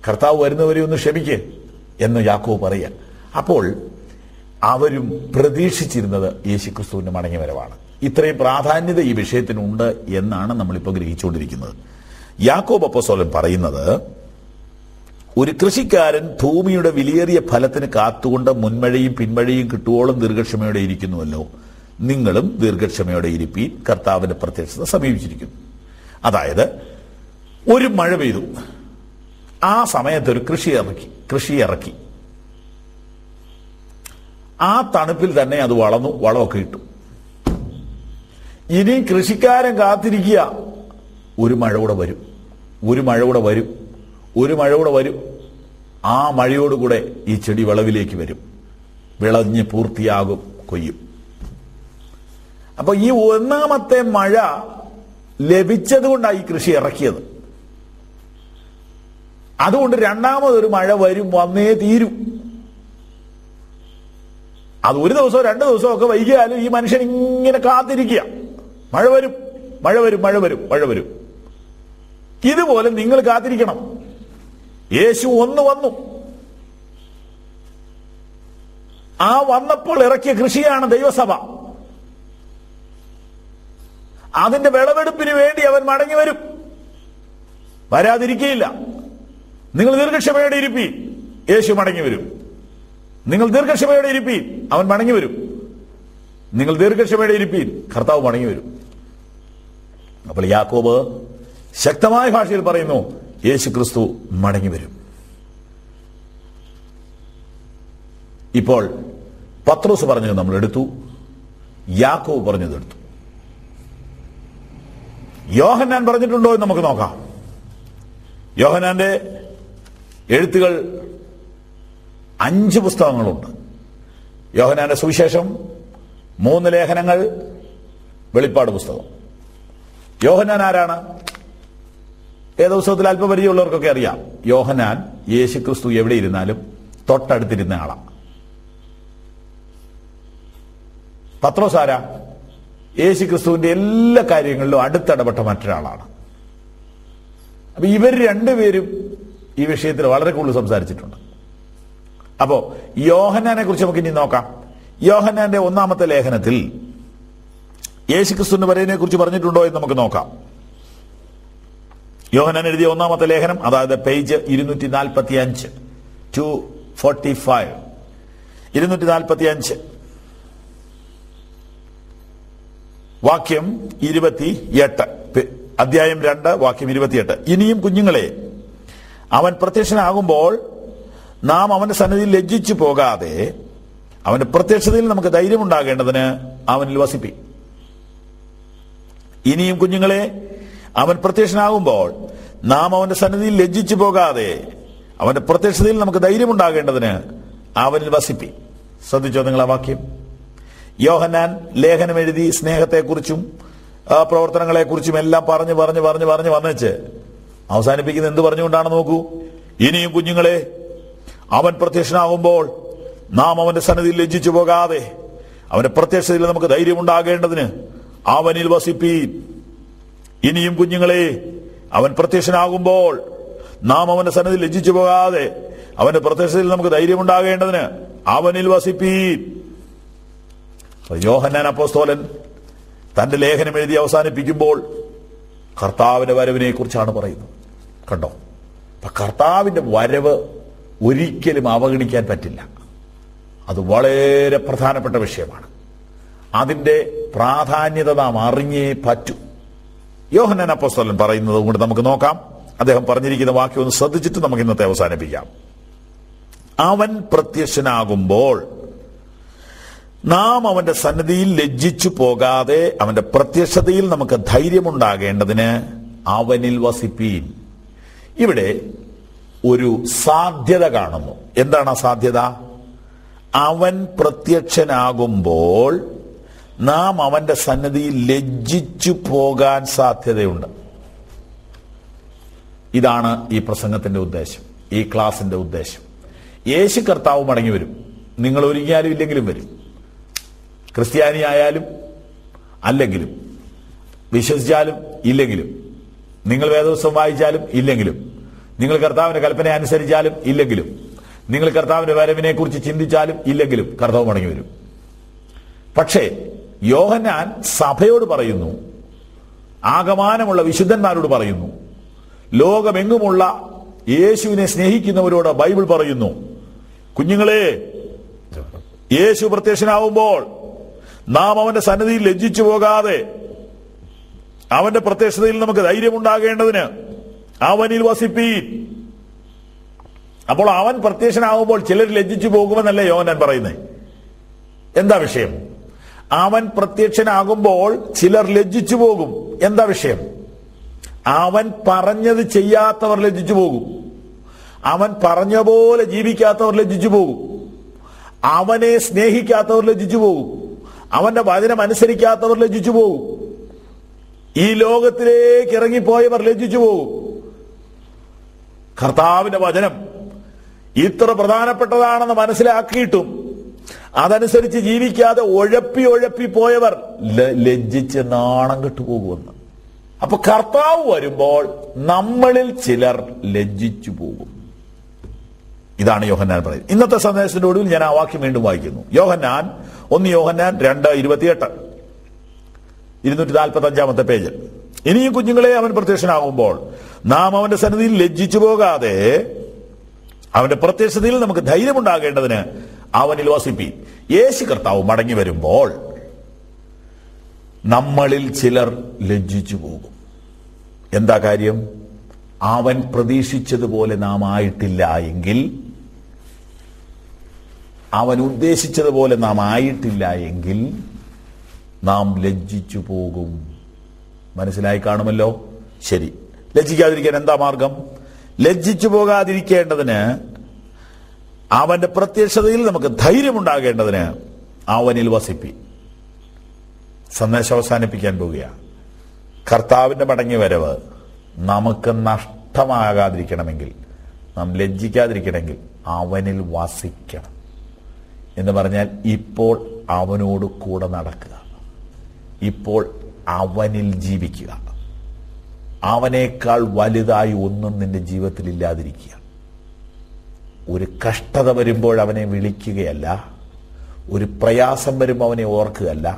Speaker 1: കർത്താവ് വരുന്നവരെ ഒന്ന് ക്ഷമിക്ക് എന്ന് യാക്കോബ് പറയുക. അപ്പോൾ അവരും പ്രതീക്ഷിച്ചിരുന്നത് യേശുക്രിസ്തുവിന്റെ മടങ്ങിവരവാണ്. ഇത്രയും പ്രാധാന്യത ഈ വിഷയത്തിനുണ്ട് എന്നാണ് നമ്മളിപ്പോൾ ഗ്രഹിച്ചുകൊണ്ടിരിക്കുന്നത്. യാക്കോബ് അപ്പോസ്തലൻ പറയുന്നത്, ഒരു കൃഷിക്കാരൻ ഭൂമിയുടെ വിലയേറിയ ഫലത്തിന് കാത്തുകൊണ്ട് മുൻമഴയും പിൻമഴയും കിട്ടുവോളം ദീർഘക്ഷമയോടെ ഇരിക്കുന്നുവല്ലോ, നിങ്ങളും ദീർഘക്ഷമയോടെ ഇരിപ്പീൻ, കർത്താവിന്റെ പ്രത്യക്ഷത സമീപിച്ചിരിക്കുന്നു. അതായത് ഒരു മഴ പെയ്തു, ആ സമയത്ത് ഒരു കൃഷി ഇറക്കി, ആ തണുപ്പിൽ തന്നെ അത് വളർന്നു, വളമൊക്കെ ഇട്ടു. ഇനി കൃഷിക്കാരൻ കാത്തിരിക്കുക, ഒരു മഴ കൂടെ വരും, ഒരു മഴ കൂടെ വരും, ഒരു മഴ കൂടെ വരും. ആ മഴയോടുകൂടെ ഈ ചെടി വിളവിലേക്ക് വരും, വിളഞ്ഞ് പൂർത്തിയാകും, കൊയ്യും. അപ്പൊ ഈ ഒന്നാമത്തെ മഴ ലഭിച്ചതുകൊണ്ടാണ് ഈ കൃഷി ഇറക്കിയത്. അതുകൊണ്ട് രണ്ടാമതൊരു മഴ വരും, വന്നേ തീരും. അത് ഒരു ദിവസമോ 2 ദിവസമോ ഒക്കെ വൈകിയാലും ഈ മനുഷ്യൻ ഇങ്ങനെ കാത്തിരിക്കുക, മഴ വരും, മഴ വരും, മഴ വരും, മഴ വരും. ഇതുപോലെ നിങ്ങൾ കാത്തിരിക്കണം. യേശു ഒന്ന് വന്നു, ആ വന്നപ്പോൾ ഇറക്കിയ കൃഷിയാണ് ദൈവസഭ. അതിന്റെ വിളവെടുപ്പിന് വേണ്ടി അവൻ മടങ്ങി വരും, വരാതിരിക്കുകയില്ല. നിങ്ങൾ ദീർഘക്ഷമയോടെ ഇരിപ്പീൻ, യേശു മടങ്ങി വരും. നിങ്ങൾ ദീർഘക്ഷമയോടെ ഇരിപ്പീൻ, അവൻ മടങ്ങി വരും. നിങ്ങൾ ദീർഘക്ഷമയോടെ ഇരിപ്പീൻ, കർത്താവ് മടങ്ങി വരും. അപ്പോൾ യാക്കോബ് ശക്തമായ ഭാഷയിൽ പറയുന്നു, യേശു ക്രിസ്തു മടങ്ങി വരും. ഇപ്പോൾ പത്രോസ് പറഞ്ഞത് നമ്മൾ എടുത്തു, യാക്കോബ് പറഞ്ഞത് എടുത്തു. യോഹന്നാൻ പറഞ്ഞിട്ടുണ്ടോ എന്ന് നമുക്ക് നോക്കാം. യോഹന്നാന്റെ എഴുത്തുകൾ 5 പുസ്തകങ്ങളുണ്ട്. യോഹന്നാന്റെ സുവിശേഷം, 3 ലേഖനങ്ങൾ, വെളിപ്പാട് പുസ്തകം. യോഹന്നാൻ ആരാണ്? വേദപുസ്തകത്തിൽ അല്പപരിചയമുള്ളവർക്കൊക്കെ അറിയാം. യോഹന്നാൻ യേശുക്രിസ്തു എവിടെ ഇരുന്നാലും തൊട്ടടുത്തിരുന്ന ആളാണ്. പത്രോസ് ആരാ? യേശുക്രിസ്തുവിന്റെ എല്ലാ കാര്യങ്ങളിലും അടുത്തിടപെട്ട മറ്റൊരാളാണ്. അപ്പൊ ഇവർ രണ്ടുപേരും ഈ വിഷയത്തിൽ വളരെ കൂടുതൽ സംസാരിച്ചിട്ടുണ്ട്. അപ്പോ യോഹന്നാനെ കുറിച്ച് നമുക്ക് ഇനി നോക്കാം. യോഹന്നാന്റെ 1-ാമത്തെ ലേഖനത്തിൽ യേശുക്രിസ്തുവിന്റെ വരവിനെ കുറിച്ച് പറഞ്ഞിട്ടുണ്ടോ എന്ന് നമുക്ക് നോക്കാം. യോഹന്നാൻ എഴുതിയ 1-ാമത്തെ ലേഖനം, അതായത് പേജ് 245, 245, 245, വാക്യം 28, അധ്യായം 2, വാക്യം 28. ഇനിയും കുഞ്ഞുങ്ങളെ, അവൻ പ്രത്യക്ഷനാകുമ്പോൾ നാം അവന്റെ സന്നിധിയിൽ ലജ്ജിച്ചു പോകാതെ അവന്റെ പ്രത്യക്ഷതയിൽ നമുക്ക് ധൈര്യമുണ്ടാകേണ്ടതിന് അവനിൽ വസിപ്പി. ഇനിയും കുഞ്ഞുങ്ങളെ, അവൻ പ്രത്യക്ഷനാകുമ്പോൾ നാം അവന്റെ സന്നിധിയിൽ ലജ്ജിച്ചു പോകാതെ അവന്റെ പ്രത്യക്ഷതയിൽ നമുക്ക് ധൈര്യമുണ്ടാകേണ്ടതിന് അവനിൽ വസിപ്പി. ശ്രദ്ധിച്ചോ നിങ്ങൾ ആ വാക്യം? യോഹന്നാൻ ലേഖനം എഴുതി സ്നേഹത്തെക്കുറിച്ചും പ്രവർത്തനങ്ങളെക്കുറിച്ചും എല്ലാം പറഞ്ഞു വന്നേച്ച് അവസാനിപ്പിക്കുന്നത് എന്ത് പറഞ്ഞുകൊണ്ടാണ് നോക്കൂ. ഇനിയും കുഞ്ഞുങ്ങളെ, അവൻ പ്രത്യക്ഷനാകുമ്പോൾ നാം അവന്റെ സന്നിധിയിൽ ലജ്ജിച്ചു പോകാതെ അവന്റെ പ്രത്യക്ഷതയിൽ നമുക്ക് ധൈര്യമുണ്ടാകേണ്ടതിന് അവനിൽ വസിപ്പീൻ. ഇനിയും കുഞ്ഞുങ്ങളെ, അവൻ പ്രത്യക്ഷനാകുമ്പോൾ നാം അവന്റെ സന്നിധിയിൽ ലജ്ജിച്ചു പോകാതെ അവന്റെ പ്രത്യക്ഷതയിൽ നമുക്ക് ധൈര്യമുണ്ടാകേണ്ടതിന് അവനിൽ വസിപ്പീൻ. യോഹന്നാൻ അപ്പോസ്തലൻ തന്റെ ലേഖനം എഴുതി അവസാനിപ്പിക്കുമ്പോൾ കർത്താവിന്റെ വരവിനെ കുറിച്ചാണ് പറയുന്നത്. കണ്ടോ? അപ്പൊ കർത്താവിന്റെ വരവ് ഒരിക്കലും അവഗണിക്കാൻ പറ്റില്ല. അത് വളരെ പ്രധാനപ്പെട്ട വിഷയമാണ്. അതിന്റെ പ്രാധാന്യത നാം അറിഞ്ഞേ പറ്റൂ. യോഹന്നാൻ അപ്പോസ്തലൻ പറയുന്നത് കൊണ്ട് നമുക്ക് നോക്കാം. അദ്ദേഹം പറഞ്ഞിരിക്കുന്ന വാക്യം ഒന്ന് ശ്രദ്ധിച്ചിട്ട് നമുക്ക് ഇന്നത്തെ അവസാനിപ്പിക്കാം. അവൻ പ്രത്യക്ഷനാകുമ്പോൾ നാം അവന്റെ സന്നിധിയിൽ ലജ്ജിച്ചു പോകാതെ അവന്റെ പ്രത്യക്ഷതയിൽ നമുക്ക് ധൈര്യമുണ്ടാകേണ്ടതിന് അവനിൽ വസിപ്പീൻ. ഇവിടെ ഒരു സാധ്യത കാണുന്നു. എന്താണ് ആ സാധ്യത? അവൻ പ്രത്യക്ഷനാകുമ്പോൾ നാം അവന്റെ സന്നിധിയിൽ ലജ്ജിച്ചു പോകാൻ സാധ്യതയുണ്ട്. ഇതാണ് ഈ പ്രസംഗത്തിന്റെ ഉദ്ദേശം, ഈ ക്ലാസിന്റെ ഉദ്ദേശം. യേശു കർത്താവ് മടങ്ങി വരും. നിങ്ങൾ ഒരുങ്ങിയാലും ഇല്ലെങ്കിലും വരും. ക്രിസ്ത്യാനി ആയാലും അല്ലെങ്കിലും, വിശ്വസിച്ചാലും ഇല്ലെങ്കിലും, നിങ്ങൾ വേദപുസ്തകം വായിച്ചാലും ഇല്ലെങ്കിലും, നിങ്ങൾ കർത്താവിന്റെ കൽപ്പന അനുസരിച്ചാലും ഇല്ലെങ്കിലും, നിങ്ങൾ കർത്താവിന്റെ വരവിനെ കുറിച്ച് ചിന്തിച്ചാലും ഇല്ലെങ്കിലും കർത്താവ് മടങ്ങി വരും. പക്ഷേ യോഹന്നാൻ സഭയോട് പറയുന്നു, ആകമാനമുള്ള വിശുദ്ധന്മാരോട് പറയുന്നു, ലോകമെങ്ങുമുള്ള യേശുവിനെ സ്നേഹിക്കുന്നവരോട് ബൈബിൾ പറയുന്നു, കുഞ്ഞുങ്ങളെ, യേശു പ്രത്യക്ഷനാവുമ്പോൾ നാം അവന്റെ സന്നിധിയിൽ ലജ്ജിച്ചു പോകാതെ അവന്റെ പ്രത്യക്ഷതയിൽ നമുക്ക് ധൈര്യമുണ്ടാകേണ്ടതിന് അവനിൽ വസിപ്പീൻ. അപ്പോൾ അവൻ പ്രത്യക്ഷനാകുമ്പോൾ ചിലർ ലജ്ജിച്ചു പോകുമെന്നല്ലേ യോഹന്നാൻ പറയുന്നത്? എന്താ വിഷയം? അവൻ പ്രത്യക്ഷനാകുമ്പോൾ ചിലർ ലജ്ജിച്ചു പോകും. എന്താ വിഷയം? അവൻ പറഞ്ഞത് ചെയ്യാത്തവർ ലജ്ജിച്ചു പോകും. അവൻ പറഞ്ഞ പോലെ ജീവിക്കാത്തവർ ലജ്ജിച്ചു പോകും. അവനെ സ്നേഹിക്കാത്തവർ ലജ്ജിച്ചു പോകും. അവന്റെ വചനം അനുസരിക്കാത്തവർ ലജ്ജിച്ചു പോകും. ഈ ലോകത്തിലേക്ക് ഇറങ്ങിപ്പോയവർ ലജ്ജിച്ചു പോകും. കർത്താവിന്റെ വചനം ഇത്ര പ്രധാനപ്പെട്ടതാണെന്ന് മനസ്സിലാക്കിയിട്ടും അതനുസരിച്ച് ജീവിക്കാതെ ഉഴപ്പി പോയവർ ലജ്ജിച്ച് നാണം കെട്ടുപോകുമെന്ന്. അപ്പൊ കർത്താവ് വരുമ്പോൾ നമ്മളിൽ ചിലർ ലജ്ജിച്ചു പോകും. ഇതാണ് യോഹന്നാൻ പറയുന്നത്. ഇന്നത്തെ സന്ദേശത്തിന്റെ ഒടുവിൽ ഞാൻ ആ വാക്യം വീണ്ടും വായിക്കുന്നു. യോഹന്നാൻ 1 യോഹന്നാൻ 2:28, 245 പേജിൽ. ഇനിയും കുഞ്ഞുങ്ങളെ, അവൻ പ്രത്യക്ഷനാകുമ്പോൾ നാം അവന്റെ സന്നിധിയിൽ ലജ്ജിച്ചു പോകാതെ അവന്റെ പ്രത്യക്ഷതയിൽ നമുക്ക് ധൈര്യമുണ്ടാകേണ്ടതിന് അവനിൽ വസിപ്പീൻ. യേശു കർത്താവ് മടങ്ങി വരുമ്പോൾ നമ്മളിൽ ചിലർ ലജ്ജിച്ചു പോകും. എന്താ കാര്യം? അവൻ പ്രതീക്ഷിച്ചതുപോലെ നാം ആയിട്ടില്ല എങ്കിൽ, അവൻ ഉദ്ദേശിച്ചതുപോലെ നാം ആയിട്ടില്ല എങ്കിൽ നാം ലജ്ജിച്ചു പോകും. മനസ്സിലായി കാണുമല്ലോ? ശരി, ലജ്ജിക്കാതിരിക്കാൻ എന്താ മാർഗം? ലജ്ജിച്ചു പോകാതിരിക്കേണ്ടതിന് അവന്റെ പ്രത്യക്ഷതയിൽ നമുക്ക് ധൈര്യമുണ്ടാകേണ്ടതിന് അവനിൽ വസിപ്പി. സന്ദേശം അവസാനിപ്പിക്കാൻ പോവുകയാണ്. കർത്താവിന്റെ മടങ്ങി വരവ് നമുക്ക് നഷ്ടമാകാതിരിക്കണമെങ്കിൽ, നാം ലജ്ജിക്കാതിരിക്കണമെങ്കിൽ അവനിൽ വസിക്കണം. എന്ന് പറഞ്ഞാൽ ഇപ്പോൾ അവനോട് കൂടെ നടക്കുക, ഇപ്പോൾ അവനിൽ ജീവിക്കുക. അവനേക്കാൾ വലുതായി ഒന്നും നിന്റെ ജീവിതത്തിൽ ഇല്ലാതിരിക്കുക. ഒരു കഷ്ടത വരുമ്പോൾ അവനെ വിളിക്കുകയല്ല, ഒരു പ്രയാസം വരുമ്പോൾ അവനെ ഓർക്കുകയല്ല,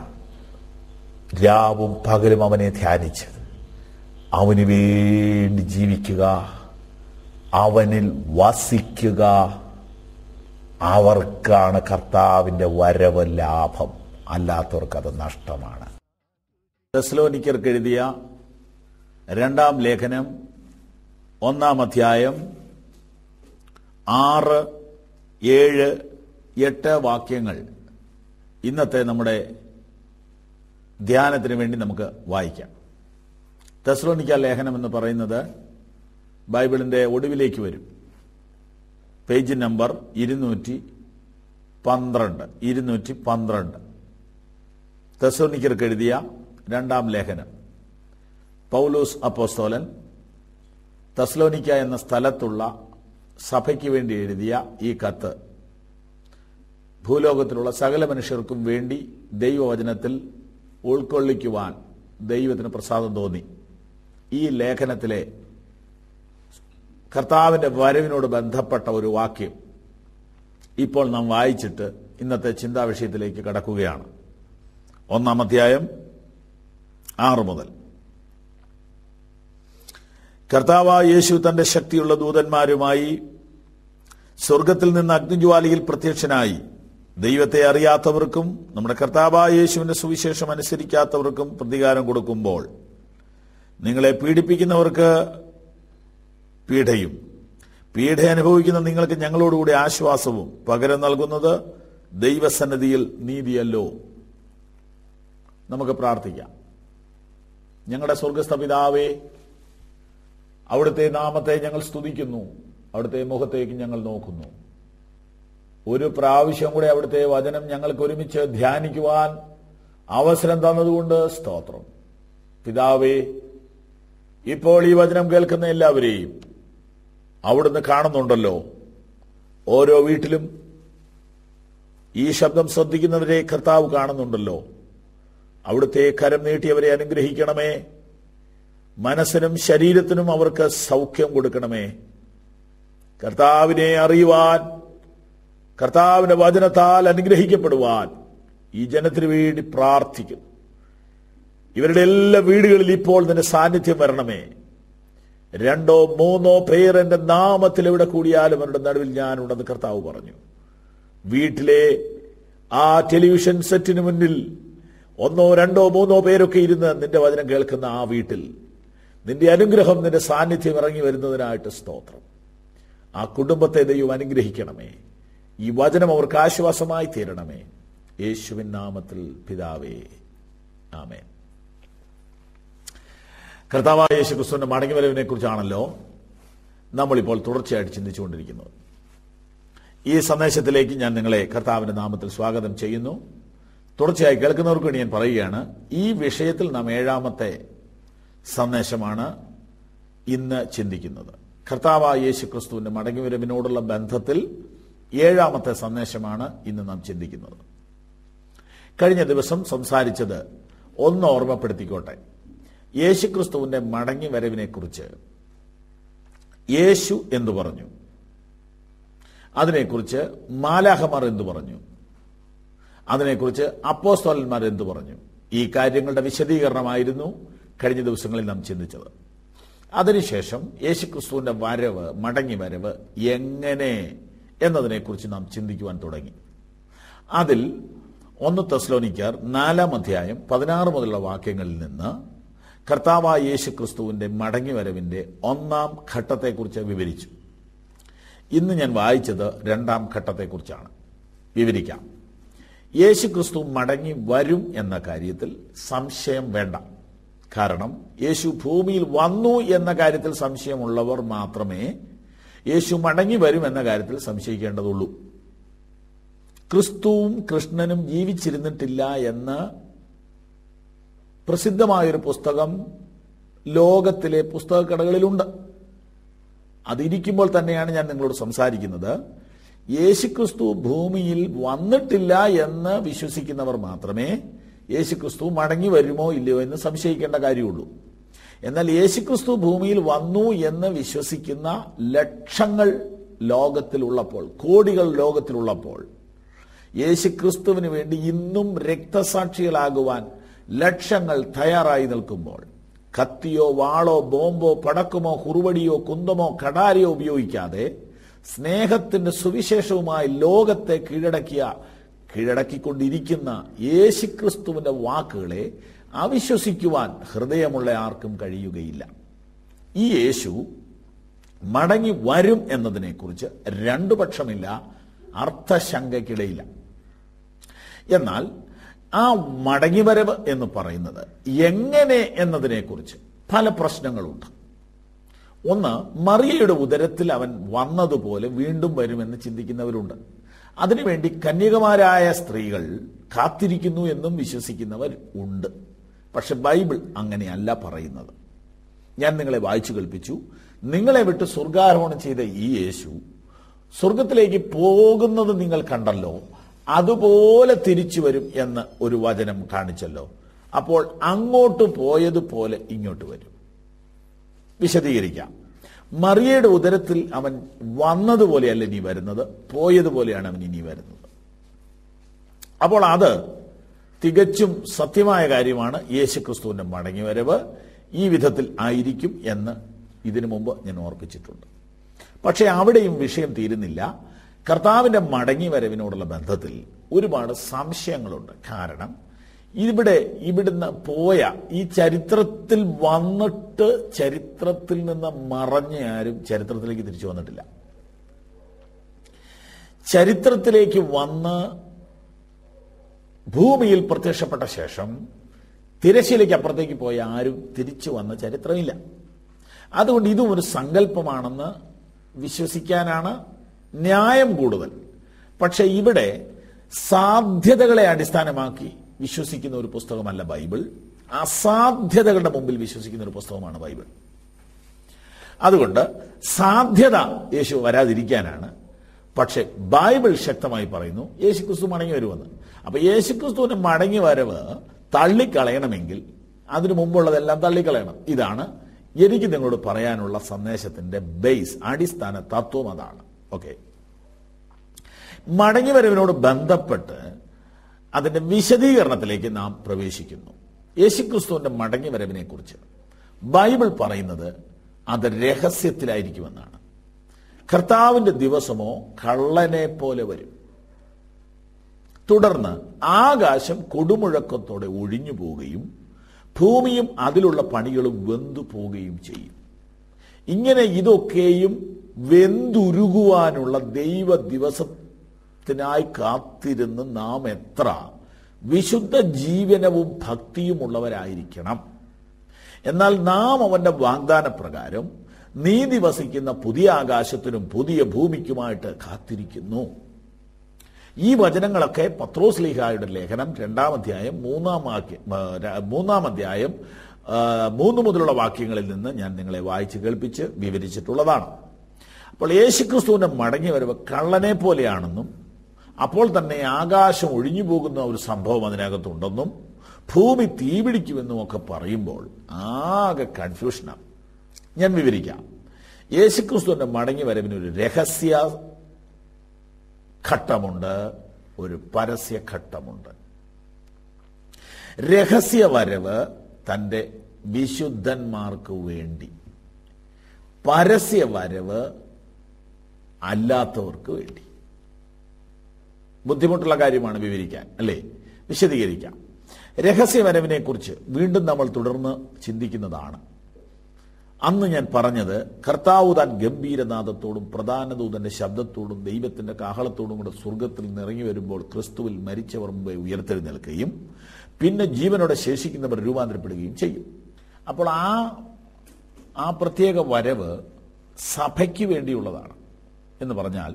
Speaker 1: രാവും പകലും അവനെ ധ്യാനിച്ച് അവന് വേണ്ടി ജീവിക്കുക, അവനിൽ വസിക്കുക. അവർക്കാണ് കർത്താവിന്റെ വരവ് ലാഭം, അല്ലാത്തവർക്ക് അത് നഷ്ടമാണ്. തെസ്സലോനിക്കർക്ക് എഴുതിയ 2-ാം ലേഖനം 1-ാം അധ്യായം 6, 7, 8 വാക്യങ്ങൾ ഇന്നത്തെ നമ്മുടെ ധ്യാനത്തിന് വേണ്ടി നമുക്ക് വായിക്കാം. തെസ്സലോനിക്ക ലേഖനം എന്ന് പറയുന്നത് ബൈബിളിന്റെ ഒടുവിലേക്ക് വരും. Page number 212. തെസ്സലോനിക്കർക്ക് എഴുതിയ 2-ാം ലേഖനം. പൗലോസ് അപ്പോസ്തലൻ തെസ്സലോനിക്ക എന്ന സ്ഥലത്തുള്ള സഭയ്ക്ക് വേണ്ടി എഴുതിയ ഈ കത്ത് ഭൂലോകത്തിലുള്ള സകല മനുഷ്യർക്കും വേണ്ടി ദൈവവചനത്തിൽ ഉൾക്കൊള്ളിക്കുവാൻ ദൈവത്തിന് പ്രസാദം തോന്നി. ഈ ലേഖനത്തിലെ കർത്താവിന്റെ വരവിനോട് ബന്ധപ്പെട്ട ഒരു വാക്യം ഇപ്പോൾ നാം വായിച്ചിട്ട് ഇന്നത്തെ ചിന്താവിഷയത്തിലേക്ക് കടക്കുകയാണ്. 1-ാം അധ്യായം 6 മുതൽ. കർത്താവായ യേശു തന്റെ ശക്തിയുള്ള ദൂതന്മാരുമായി സ്വർഗത്തിൽ നിന്ന് അഗ്നിജ്വാലയിൽ പ്രത്യക്ഷനായി ദൈവത്തെ അറിയാത്തവർക്കും നമ്മുടെ കർത്താവായ യേശുവിന്റെ സുവിശേഷം അനുസരിക്കാത്തവർക്കും പ്രതികാരം കൊടുക്കുമ്പോൾ, നിങ്ങളെ പീഡിപ്പിക്കുന്നവർക്ക് പീഡയും പീഡ അനുഭവിക്കുന്ന നിങ്ങൾക്ക് ഞങ്ങളോടുകൂടി ആശ്വാസവും പകരം നൽകുന്നത് ദൈവസന്നിധിയിൽ നീതിയല്ലോ. നമുക്ക് പ്രാർത്ഥിക്കാം. ഞങ്ങളുടെ സ്വർഗസ്ഥ പിതാവേ, അവിടുത്തെ നാമത്തെ ഞങ്ങൾ സ്തുതിക്കുന്നു, അവിടുത്തെ മുഖത്തേക്ക് ഞങ്ങൾ നോക്കുന്നു. ഒരു പ്രാവശ്യം കൂടെ അവിടുത്തെ വചനം ഞങ്ങൾക്ക് ഒരുമിച്ച് ധ്യാനിക്കുവാൻ അവസരം തന്നതുകൊണ്ട് സ്തോത്രം. പിതാവേ, ഇപ്പോൾ ഈ വചനം കേൾക്കുന്ന എല്ലാവരെയും അവിടുന്ന് കാണുന്നുണ്ടല്ലോ. ഓരോ വീട്ടിലും ഈ ശബ്ദം ശ്രദ്ധിക്കുന്നവരെ കർത്താവ് കാണുന്നുണ്ടല്ലോ. അവിടുത്തെ കരം നീട്ടിയവരെ അനുഗ്രഹിക്കണമേ. മനസ്സിനും ശരീരത്തിനും അവർക്ക് സൗഖ്യം കൊടുക്കണമേ. കർത്താവിനെ അറിയുവാൻ, കർത്താവിന്റെ വചനത്താൽ അനുഗ്രഹിക്കപ്പെടുവാൻ ഈ ജനത്തിനു വേണ്ടി പ്രാർത്ഥിക്കുന്നു. ഇവരുടെ എല്ലാ വീടുകളിൽ ഇപ്പോൾ നിന്റെ സാന്നിധ്യം വരണമേ. 2 3 പേർ എന്റെ നാമത്തിൽ എവിടെ കൂടിയാലും അവരുടെ നടുവിൽ ഞാനുണ്ടെന്ന് കർത്താവ് പറഞ്ഞു. വീട്ടിലെ ആ ടെലിവിഷൻ സെറ്റിന് മുന്നിൽ 1 2 3 പേരൊക്കെ ഇരുന്ന് നിന്റെ വചനം കേൾക്കുന്ന ആ വീട്ടിൽ നിന്റെ അനുഗ്രഹം, നിന്റെ സാന്നിധ്യം ഇറങ്ങി വരുന്നതിനായിട്ട് സ്തോത്രം. ആ കുടുംബത്തെ ദൈവം അനുഗ്രഹിക്കണമേ. ഈ വചനം അവർക്ക് ആശ്വാസമായി തീരണമേ. യേശുവിൻ നാമത്തിൽ പിതാവേ, ആമേൻ. കർത്താവായ യേശു ക്രിസ്തുവിന്റെ മടങ്ങിവരവിനെ കുറിച്ചാണല്ലോ നമ്മളിപ്പോൾ തുടർച്ചയായിട്ട് ചിന്തിച്ചുകൊണ്ടിരിക്കുന്നത്. ഈ സന്ദേശത്തിലേക്ക് ഞാൻ നിങ്ങളെ കർത്താവിന്റെ നാമത്തിൽ സ്വാഗതം ചെയ്യുന്നു. തുടർച്ചയായി കേൾക്കുന്നവർക്ക് വേണ്ടി ഞാൻ പറയുകയാണ്, ഈ വിഷയത്തിൽ നാം 7ാമത്തെ സന്ദേശമാണ് ഇന്ന് ചിന്തിക്കുന്നത്. കർത്താവായ യേശു ക്രിസ്തുവിന്റെ മടങ്ങിവരവിനോടുള്ള ബന്ധത്തിൽ 7ാമത്തെ സന്ദേശമാണ് ഇന്ന് നാം ചിന്തിക്കുന്നത്. കഴിഞ്ഞ ദിവസം സംസാരിച്ചത് ഒന്ന് ഓർമ്മപ്പെടുത്തിക്കോട്ടെ. യേശുക്രിസ്തുവിന്റെ മടങ്ങിവരവിനെ കുറിച്ച് യേശു എന്തു പറഞ്ഞു, അതിനെക്കുറിച്ച് മാലാഖമാർ എന്തു പറഞ്ഞു, അതിനെക്കുറിച്ച് അപ്പോസ്തലന്മാർ എന്തു പറഞ്ഞു, ഈ കാര്യങ്ങളുടെ വിശദീകരണമായിരുന്നു കഴിഞ്ഞ ദിവസങ്ങളിൽ നാം ചിന്തിച്ചത്. അതിനുശേഷം യേശുക്രിസ്തുവിന്റെ വരവ്, മടങ്ങിവരവ് എങ്ങനെ എന്നതിനെക്കുറിച്ച് നാം ചിന്തിക്കുവാൻ തുടങ്ങി. അതിൽ 1 തെസ്സലോനിക്കർ 4-ാം അധ്യായം 16 മുതലുള്ള വാക്യങ്ങളിൽ നിന്ന് കർത്താവായ യേശു ക്രിസ്തുവിന്റെ മടങ്ങിവരവിന്റെ 1-ാം ഘട്ടത്തെക്കുറിച്ച് വിവരിച്ചു. ഇന്ന് ഞാൻ വായിച്ചത് 2-ാം ഘട്ടത്തെക്കുറിച്ചാണ്. വിവരിക്കാം. യേശു ക്രിസ്തു മടങ്ങി വരും എന്ന കാര്യത്തിൽ സംശയം വേണ്ട. കാരണം യേശു ഭൂമിയിൽ വന്നു എന്ന കാര്യത്തിൽ സംശയമുള്ളവർ മാത്രമേ യേശു മടങ്ങി വരും എന്ന കാര്യത്തിൽ സംശയിക്കേണ്ടതുള്ളൂ. ക്രിസ്തുവും കൃഷ്ണനും ജീവിച്ചിരുന്നിട്ടില്ല എന്ന് പ്രസിദ്ധമായൊരു പുസ്തകം ലോകത്തിലെ പുസ്തകക്കടകളിലുണ്ട്. അതിരിക്കുമ്പോൾ തന്നെയാണ് ഞാൻ നിങ്ങളോട് സംസാരിക്കുന്നത്. യേശുക്രിസ്തു ഭൂമിയിൽ വന്നിട്ടില്ല എന്ന് വിശ്വസിക്കുന്നവർ മാത്രമേ യേശുക്രിസ്തു മടങ്ങി വരുമോ ഇല്ലയോ എന്ന് സംശയിക്കേണ്ട കാര്യമുള്ളൂ. എന്നാൽ യേശുക്രിസ്തു ഭൂമിയിൽ വന്നു എന്ന് വിശ്വസിക്കുന്ന ലക്ഷങ്ങൾ ലോകത്തിലുള്ളപ്പോൾ, കോടികൾ ലോകത്തിലുള്ളപ്പോൾ, യേശുക്രിസ്തുവിന് വേണ്ടി ഇന്നും രക്തസാക്ഷികളാകുവാൻ ലക്ഷങ്ങൾ തയ്യാറായി നിൽക്കുമ്പോൾ, കത്തിയോ വാളോ ബോംബോ പടക്കുമോ കുറുവടിയോ കുന്തമോ കടാരയോ ഉപയോഗിക്കാതെ സ്നേഹത്തിന്റെ സുവിശേഷവുമായി ലോകത്തെ കീഴടക്കിക്കൊണ്ടിരിക്കുന്ന യേശുക്രിസ്തുവിന്റെ വാക്കുകളെ അവിശ്വസിക്കുവാൻ ഹൃദയമുള്ള ആർക്കും കഴിയുകയില്ല. ഈ യേശു മടങ്ങി വരും എന്നതിനെക്കുറിച്ച് 2 പക്ഷമില്ല, അർത്ഥശങ്കയ്ക്കിടയില്ല. എന്നാൽ ആ മടങ്ങിവരവ് എന്ന് പറയുന്നത് എങ്ങനെ എന്നതിനെക്കുറിച്ച് പല പ്രശ്നങ്ങളുണ്ട്. ഒന്ന്, മറിയയുടെ ഉദരത്തിൽ അവൻ വന്നതുപോലെ വീണ്ടും വരുമെന്ന് ചിന്തിക്കുന്നവരുണ്ട്. അതിനുവേണ്ടി കന്യകമാരായ സ്ത്രീകൾ കാത്തിരിക്കുന്നു എന്നും വിശ്വസിക്കുന്നവർ ഉണ്ട്. പക്ഷെ ബൈബിൾ അങ്ങനെയല്ല പറയുന്നത്. ഞാൻ നിങ്ങളെ വായിച്ചു കേൾപ്പിച്ചു. നിങ്ങളെ വിട്ട് സ്വർഗാരോഹണം ചെയ്ത ഈ യേശു സ്വർഗത്തിലേക്ക് പോകുന്നത് നിങ്ങൾ കണ്ടല്ലോ, അതുപോലെ തിരിച്ചു വരും എന്ന് ഒരു വചനം കാണിച്ചല്ലോ. അപ്പോൾ അങ്ങോട്ട് പോയതുപോലെ ഇങ്ങോട്ട് വരും. വിശദീകരിക്കാം. മറിയയുടെ ഉദരത്തിൽ അവൻ വന്നതുപോലെയല്ല ഇനി വരുന്നത്, പോയതുപോലെയാണ് അവൻ ഇനി വരുന്നത്. അപ്പോൾ അത് തികച്ചും സത്യമായ കാര്യമാണ്. യേശുക്രിസ്തുവിന്റെ മടങ്ങിവരവ് ഈ വിധത്തിൽ ആയിരിക്കും എന്ന് ഇതിനു മുമ്പ് ഞാൻ ഓർപ്പിച്ചിട്ടുണ്ട്. പക്ഷെ അവിടെയും വിഷയം തീരുന്നില്ല. കർത്താവിന്റെ മടങ്ങിവരവിനോടുള്ള ബന്ധത്തിൽ ഒരുപാട് സംശയങ്ങളുണ്ട്. കാരണം ഇവിടുന്ന് പോയ, ഈ ചരിത്രത്തിൽ വന്നിട്ട് ചരിത്രത്തിൽ നിന്ന് മറഞ്ഞ ആരും ചരിത്രത്തിലേക്ക് തിരിച്ചു വന്നിട്ടില്ല. ചരിത്രത്തിലേക്ക് വന്ന് ഭൂമിയിൽ പ്രത്യക്ഷപ്പെട്ട ശേഷം തിരശ്ശീലയ്ക്ക് അപ്പുറത്തേക്ക് പോയ ആരും തിരിച്ചു വന്ന ചരിത്രമില്ല. അതുകൊണ്ട് ഇതും ഒരു സങ്കല്പമാണെന്ന് വിശ്വസിക്കാനാണ് ന്യായം കൂടുതൽ. പക്ഷെ ഇവിടെ സാധ്യതകളെ അടിസ്ഥാനമാക്കി വിശ്വസിക്കുന്ന ഒരു പുസ്തകമല്ല ബൈബിൾ. അസാധ്യതകളുടെ മുമ്പിൽ വിശ്വസിക്കുന്ന ഒരു പുസ്തകമാണ് ബൈബിൾ. അതുകൊണ്ട് സാധ്യത യേശു വരാതിരിക്കാനാണ്. പക്ഷെ ബൈബിൾ ശക്തമായി പറയുന്നു യേശുക്രിസ്തു മടങ്ങി വരുമെന്ന്. അപ്പൊ യേശുക്രിസ്തുവിന്റെ മടങ്ങി വരവ് തള്ളിക്കളയണമെങ്കിൽ അതിനു മുമ്പുള്ളതെല്ലാം തള്ളിക്കളയണം. ഇതാണ് എനിക്ക് നിങ്ങളോട് പറയാനുള്ള സന്ദേശത്തിന്റെ ബേസ്, അടിസ്ഥാന തത്വം അതാണ്. ഓക്കെ, മടങ്ങി വരവിനോട് ബന്ധപ്പെട്ട് അതിന്റെ വിശദീകരണത്തിലേക്ക് നാം പ്രവേശിക്കുന്നു. യേശുക്രിസ്തുവിന്റെ മടങ്ങി വരവിനെ കുറിച്ച് ബൈബിൾ പറയുന്നത് അത് രഹസ്യത്തിലായിരിക്കുമെന്നാണ്. കർത്താവിന്റെ ദിവസമോ കള്ളനെ പോലെ വരും. തുടർന്ന് ആകാശം കൊടുമുഴക്കത്തോടെ ഒഴിഞ്ഞു പോവുകയും ഭൂമിയും അതിലുള്ള പണികളും വെന്തു പോവുകയും ചെയ്യും. ഇങ്ങനെ ഇതൊക്കെയും വെന്തുരുകുവാനുള്ള ദൈവ ദിവസത്തിനായി കാത്തിരുന്ന് നാം എത്ര വിശുദ്ധ ജീവനവും ഭക്തിയുമുള്ളവരായിരിക്കണം. എന്നാൽ നാം അവന്റെ വാഗ്ദാന പ്രകാരം നീതി വസിക്കുന്ന പുതിയ ആകാശത്തിനും പുതിയ ഭൂമിക്കുമായിട്ട് കാത്തിരിക്കുന്നു. ഈ വചനങ്ങളൊക്കെ പത്രോസ്ലീഹായുടെ ലേഖനം 2-ാം അധ്യായം 3-ാം അധ്യായം 3 മുതലുള്ള വാക്യങ്ങളിൽ നിന്ന് ഞാൻ നിങ്ങളെ വായിച്ച് കേൾപ്പിച്ച് വിവരിച്ചിട്ടുള്ളതാണ്. അപ്പോൾ യേശുക്രിസ്തുവിന്റെ മടങ്ങി വരവ് കള്ളനെ പോലെയാണെന്നും അപ്പോൾ തന്നെ ആകാശം ഒഴിഞ്ഞു പോകുന്ന ഒരു സംഭവം അതിനകത്തുണ്ടെന്നും ഭൂമി തീപിടിക്കുമെന്നും ഒക്കെ പറയുമ്പോൾ ആകെ കൺഫ്യൂഷനാണ്. ഞാൻ വിവരിക്കാം. യേശുക്രിസ്തുവിന്റെ മടങ്ങി വരവിനൊരു രഹസ്യ ഘട്ടമുണ്ട്, ഒരു പരസ്യ ഘട്ടമുണ്ട്. രഹസ്യ വരവ് തന്റെ വിശുദ്ധന്മാർക്ക് വേണ്ടി, പരസ്യ വരവ് അല്ലാത്തവർക്ക് വേണ്ടി. ബുദ്ധിമുട്ടുള്ള കാര്യമാണ് വിവരിക്കാൻ, അല്ലേ? വിശദീകരിക്കാം. രഹസ്യവരവിനെ കുറിച്ച് വീണ്ടും നമ്മൾ തുടർന്ന് ചിന്തിക്കുന്നതാണ്. അന്ന് ഞാൻ പറഞ്ഞത് കർത്താവ് താൻ ഗംഭീരനാദത്തോടും പ്രധാന ദൂതന്റെ ശബ്ദത്തോടും ദൈവത്തിന്റെ കാഹളത്തോടും കൂടെ സ്വർഗത്തിൽ നിറങ്ങി വരുമ്പോൾ ക്രിസ്തുവിൽ മരിച്ചവർ മുമ്പേ ഉയർത്തെഴുന്നേൽക്കുകയും പിന്നെ ജീവനോടെ ശേഷിക്കുന്നവർ രൂപാന്തരപ്പെടുകയും ചെയ്യും. അപ്പോൾ ആ പ്രത്യേക വരവ് സഭയ്ക്ക് വേണ്ടിയുള്ളതാണ്. എന്ന് പറഞ്ഞാൽ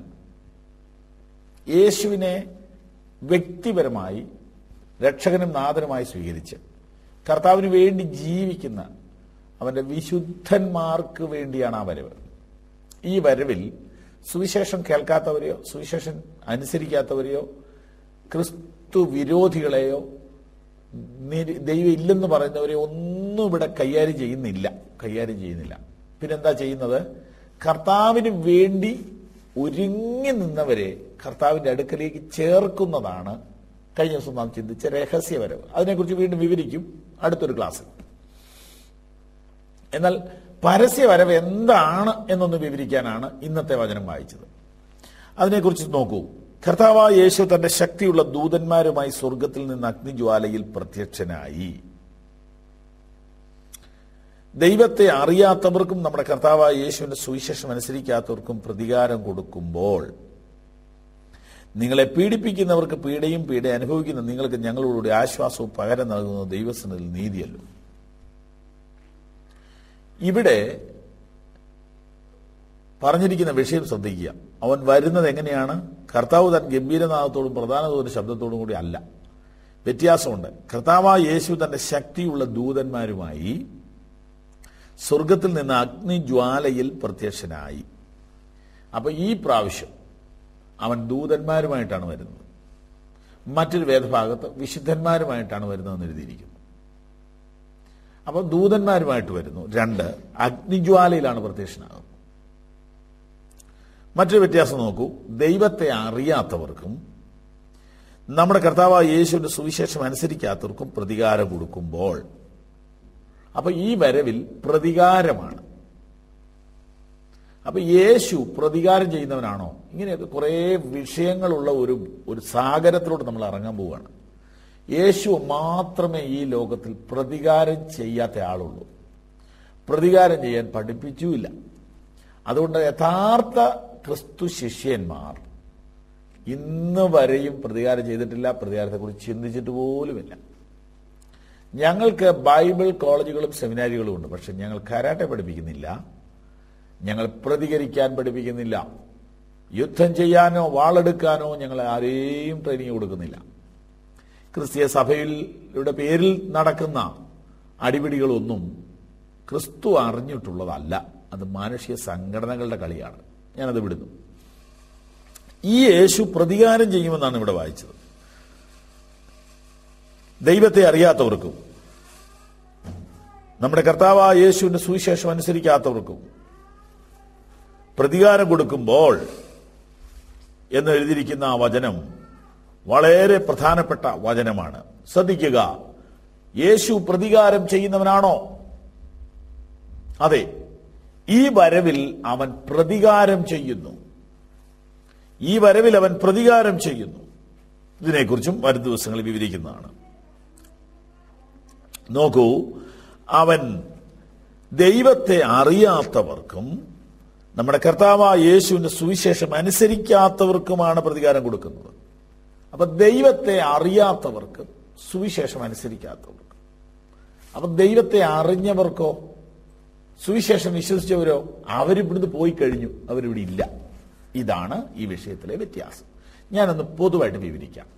Speaker 1: യേശുവിനെ വ്യക്തിപരമായി രക്ഷകനും നാഥനുമായി സ്വീകരിച്ച് കർത്താവിന് വേണ്ടി ജീവിക്കുന്ന അവന്റെ വിശുദ്ധന്മാർക്ക് വേണ്ടിയാണ് ആ വരവ്. ഈ വരവിൽ സുവിശേഷം കേൾക്കാത്തവരെയോ സുവിശേഷം അനുസരിക്കാത്തവരെയോ ക്രിസ്തു വിരോധികളെയോ ദൈവം ഇല്ലെന്ന് പറയുന്നവരെയോ ഒന്നും ഇവിടെ കൈകാര്യം ചെയ്യുന്നില്ല. പിന്നെന്താ ചെയ്യുന്നത്? കർത്താവിന് വേണ്ടി ഒരുങ്ങി നിന്നവരെ കർത്താവിന്റെ അടുക്കലേക്ക് ചേർക്കുന്നതാണ് കഴിഞ്ഞ ദിവസം നാം ചിന്തിച്ച രഹസ്യവരവ്. അതിനെക്കുറിച്ച് വീണ്ടും വിവരിക്കും അടുത്തൊരു ക്ലാസ്സിൽ. എന്നാൽ പരസ്യവരവ് എന്താണ് എന്നൊന്ന് വിവരിക്കാനാണ് ഇന്നത്തെ വചനം വായിച്ചത്. അതിനെക്കുറിച്ച് നോക്കൂ. കർത്താവായ യേശു തന്റെ ശക്തിയുള്ള ദൂതന്മാരുമായി സ്വർഗത്തിൽ നിന്ന് അഗ്നിജ്വാലയിൽ പ്രത്യക്ഷനായി. ദൈവത്തെ അറിയാത്തവർക്കും നമ്മുടെ കർത്താവായ യേശുവിന്റെ സുവിശേഷം അനുസരിക്കാത്തവർക്കും പ്രതികാരം കൊടുക്കുമ്പോൾ നിങ്ങളെ പീഡിപ്പിക്കുന്നവർക്ക് പീഡ അനുഭവിക്കുന്ന നിങ്ങൾക്ക് ഞങ്ങളോടുകൂടി ആശ്വാസവും പകരം നൽകുന്ന ദൈവസന്നിധിയിൽ നീതിയല്ലോ. ഇവിടെ പറഞ്ഞിരിക്കുന്ന വിഷയം ശ്രദ്ധിക്കുക. അവൻ വരുന്നത് എങ്ങനെയാണ്? കർത്താവ് തൻ ഗംഭീരനാഥത്തോടും പ്രധാന ദൂതന്റെ ശബ്ദത്തോടും കൂടി അല്ല. വ്യത്യാസമുണ്ട്. കർത്താവായ യേശു തന്റെ ശക്തിയുള്ള ദൂതന്മാരുമായി സ്വർഗത്തിൽ നിന്ന് അഗ്നിജ്വാലയിൽ പ്രത്യക്ഷനായി. അപ്പൊ ഈ പ്രാവശ്യം അവൻ ദൂതന്മാരുമായിട്ടാണ് വരുന്നത്. മറ്റൊരു വേദഭാഗത്ത് വിശുദ്ധന്മാരുമായിട്ടാണ് വരുന്നതെന്ന് എഴുതിയിരിക്കുന്നു. അപ്പൊ ദൂതന്മാരുമായിട്ട് വരുന്നു. 2, അഗ്നിജ്വാലയിലാണ് പ്രത്യക്ഷനാകുന്നത്. മറ്റൊരു വ്യത്യാസം നോക്കൂ. ദൈവത്തെ അറിയാത്തവർക്കും നമ്മുടെ കർത്താവായ യേശുവിന്റെ സുവിശേഷം അനുസരിക്കാത്തവർക്കും പ്രതികാരം കൊടുക്കുമ്പോൾ, അപ്പൊ ഈ വരവിൽ പ്രതികാരമാണ്. അപ്പൊ യേശു പ്രതികാരം ചെയ്യുന്നവനാണോ? ഇങ്ങനെയൊക്കെ കുറെ വിഷയങ്ങളുള്ള ഒരു സാഗരത്തിലോട്ട് നമ്മൾ ഇറങ്ങാൻ പോവുകയാണ്. യേശു മാത്രമേ ഈ ലോകത്തിൽ പ്രതികാരം ചെയ്യാത്ത ആളുള്ളൂ. പ്രതികാരം ചെയ്യാൻ പഠിപ്പിച്ചുമില്ല. അതുകൊണ്ട് യഥാർത്ഥ ക്രിസ്തു ശിഷ്യന്മാർ ഇന്ന് വരെയും പ്രതികാരം ചെയ്തിട്ടില്ല. പ്രതികാരത്തെക്കുറിച്ച് ചിന്തിച്ചിട്ട് പോലുമില്ല. ഞങ്ങൾക്ക് ബൈബിൾ കോളേജുകളും സെമിനാരികളും ഉണ്ട്. പക്ഷെ ഞങ്ങൾ കരാട്ടെ പഠിപ്പിക്കുന്നില്ല. ഞങ്ങൾ പ്രതികരിക്കാൻ പഠിപ്പിക്കുന്നില്ല. യുദ്ധം ചെയ്യാനോ വാളെടുക്കാനോ ഞങ്ങൾ ആരെയും ട്രെയിനിങ് കൊടുക്കുന്നില്ല. ക്രിസ്തീയ സഭയുടെ പേരിൽ നടക്കുന്ന അടിപിടികളൊന്നും ക്രിസ്തു അറിഞ്ഞിട്ടുള്ളതല്ല. അത് മാനുഷിക സംഘടനകളുടെ കളിയാണ്. ഞാനത് വിടുന്നു. ഈ യേശു പ്രതികാരം ചെയ്യുമെന്നാണ് ഇവിടെ വായിച്ചത്. ദൈവത്തെ അറിയാത്തവർക്കും നമ്മുടെ കർത്താവായ യേശുവിന്റെ സുവിശേഷം അനുസരിക്കാത്തവർക്കും പ്രതികാരം കൊടുക്കുമ്പോൾ എന്ന് എഴുതിയിരിക്കുന്ന ആ വചനം വളരെ പ്രധാനപ്പെട്ട വചനമാണ്. ശ്രദ്ധിക്കുക, യേശു പ്രതികാരം ചെയ്യുന്നവനാണോ? അതെ, ഈ വരവിൽ അവൻ പ്രതികാരം ചെയ്യുന്നു. ഈ വരവിൽ അവൻ പ്രതികാരം ചെയ്യുന്നു. ഇതിനെക്കുറിച്ചും വരും ദിവസങ്ങളിൽ വിവരിക്കുന്നതാണ്. നോക്കൂ, അവൻ ദൈവത്തെ അറിയാത്തവർക്കും നമ്മുടെ കർത്താവായ യേശുവിന്റെ സുവിശേഷം അനുസരിക്കാത്തവർക്കുമാണ് പ്രതികാരം കൊടുക്കുന്നത്. അപ്പൊ ദൈവത്തെ അറിയാത്തവർക്കും സുവിശേഷം അനുസരിക്കാത്തവർക്കും. അപ്പൊ ദൈവത്തെ അറിഞ്ഞവർക്കോ സുവിശേഷം വിശ്വസിച്ചവരോ അവരിവിടുന്ന് പോയി കഴിഞ്ഞു, അവരിവിടെ ഇല്ല. ഇതാണ് ഈ വിഷയത്തിലെ വ്യത്യാസം. ഞാനൊന്ന് പൊതുവായിട്ട് വിവരിക്കാം.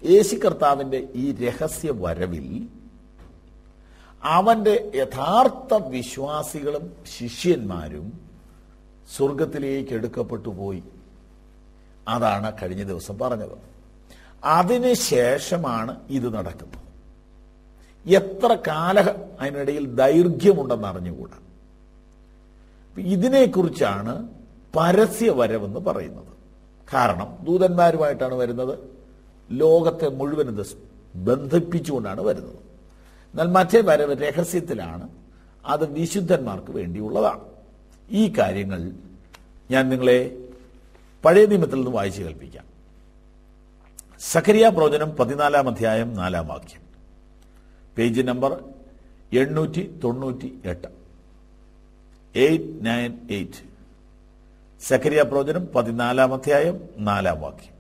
Speaker 1: യേശു കർത്താവിന്റെ ഈ രഹസ്യ വരവിൽ അവന്റെ യഥാർത്ഥ വിശ്വാസികളും ശിഷ്യന്മാരും സ്വർഗത്തിലേക്ക് എടുക്കപ്പെട്ടു പോയി. അതാണ് കഴിഞ്ഞ ദിവസം പറഞ്ഞത്. അതിനുശേഷമാണ് ഇത് നടക്കുന്നത്. എത്ര കാലം അതിനിടയിൽ ദൈർഘ്യമുണ്ടെന്ന് അറിഞ്ഞുകൂടാ. ഇതിനെക്കുറിച്ചാണ് പരസ്യ വരവെന്ന് പറയുന്നത്. കാരണം ദൂതന്മാരുമായിട്ടാണ് വരുന്നത്, ലോകത്തെ മുഴുവൻ ഇത് ബന്ധിപ്പിച്ചുകൊണ്ടാണ് വരുന്നത്. എന്നാൽ മറ്റേ വരവ് രഹസ്യത്തിലാണ്, അത് വിശുദ്ധന്മാർക്ക് വേണ്ടിയുള്ളതാണ്. ഈ കാര്യങ്ങൾ ഞാൻ നിങ്ങളെ പഴയ നിയമത്തിൽ നിന്ന് വായിച്ചു കേൾപ്പിക്കാം. സഖരിയ പ്രവചനം 14 അധ്യായം 4 വാക്യം, പേജ് നമ്പർ 898, 898. സഖരിയ പ്രവചനം 14 അധ്യായം 4 വാക്യം.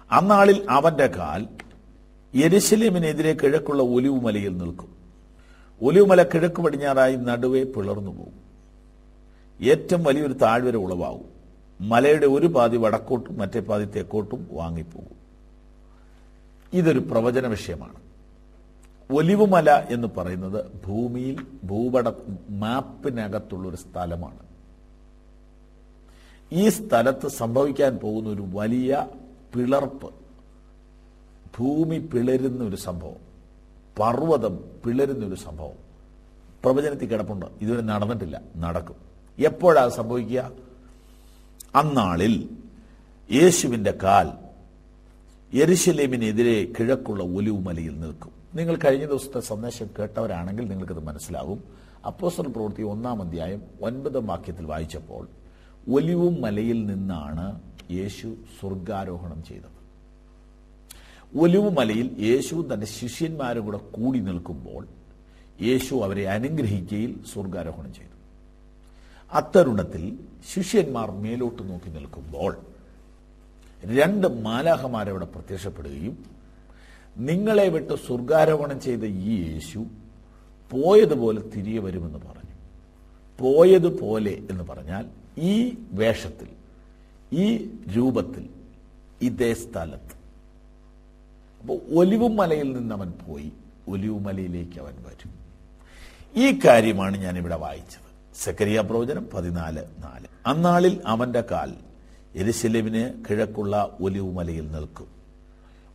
Speaker 1: അന്നാളിൽ അവന്റെ കാൽ യെരുശലേമിനെതിരെ കിഴക്കുള്ള ഒലിവുമലയിൽ നിൽക്കും. ഒലിവുമല കിഴക്ക് പടിഞ്ഞാറായി നടുവേ പിളർന്നു പോകും. ഏറ്റവും വലിയൊരു താഴ്വര ഉളവാകും. മലയുടെ ഒരു പാതി വടക്കോട്ടും മറ്റേ പാതി തെക്കോട്ടും വാങ്ങിപ്പോകും. ഇതൊരു പ്രവചന വിഷയമാണ്. ഒലിവുമല എന്ന് പറയുന്നത് ഭൂമിയിൽ ഭൂപട മാപ്പിനകത്തുള്ളൊരു സ്ഥലമാണ്. ഈ സ്ഥലത്ത് സംഭവിക്കാൻ പോകുന്ന ഒരു വലിയ പിളർപ്പ്, ഭൂമി പിളരുന്ന ഒരു സംഭവം, പർവ്വതം പിളരുന്ന ഒരു സംഭവം പ്രവചനത്തിൽ കിടപ്പുണ്ട്. ഇതുവരെ നടന്നിട്ടില്ല, നടക്കും. എപ്പോഴാണ് സംഭവിക്കുക? അന്നാളിൽ യേശുവിന്റെ കാൽ യെരുശലേമിനെതിരെ കിഴക്കുള്ള ഒലിവുമലയിൽ നിൽക്കും. നിങ്ങൾ കഴിഞ്ഞ ദിവസത്തെ സന്ദേശം കേട്ടവരാണെങ്കിൽ നിങ്ങൾക്കത് മനസ്സിലാകും. അപ്പോസ്തല പ്രവൃത്തി 1 അധ്യായം 9 വാക്യത്തിൽ വായിച്ചപ്പോൾ ഒലിവും മലയിൽ നിന്നാണ് യേശു സ്വർഗാരോഹണം ചെയ്തത്. ഒലിവുമലയിൽ യേശു തന്റെ ശിഷ്യന്മാരും കൂടെ കൂടി നിൽക്കുമ്പോൾ യേശു അവരെ അനുഗ്രഹിക്കുകയിൽ സ്വർഗാരോഹണം ചെയ്തു. അത്തരുണത്തിൽ ശിഷ്യന്മാർ മേലോട്ട് നോക്കി നിൽക്കുമ്പോൾ 2 മാലാഖമാരവിടെ പ്രത്യക്ഷപ്പെടുകയും നിങ്ങളെ വിട്ട് സ്വർഗാരോഹണം ചെയ്ത ഈ യേശു പോയതുപോലെ തിരികെ വരുമെന്ന് പറഞ്ഞു. പോയതുപോലെ എന്ന് പറഞ്ഞാൽ ഈ വേഷത്തിൽ, ഈ രൂപത്തിൽ, ഇതേ സ്ഥലത്ത്. അപ്പോൾ ഒലിവുമലയിൽ നിന്ന് അവൻ പോയി, ഒലിവുമലയിലേക്ക് അവൻ വരും. ഈ കാര്യമാണ് ഞാനിവിടെ വായിച്ചത്. സഖരിയ പ്രവചനം 14:4. അന്നാളിൽ അവന്റെ കാൽ യെരുശലേമിന് കിഴക്കുള്ള ഒലിവുമലയിൽ നിൽക്കും.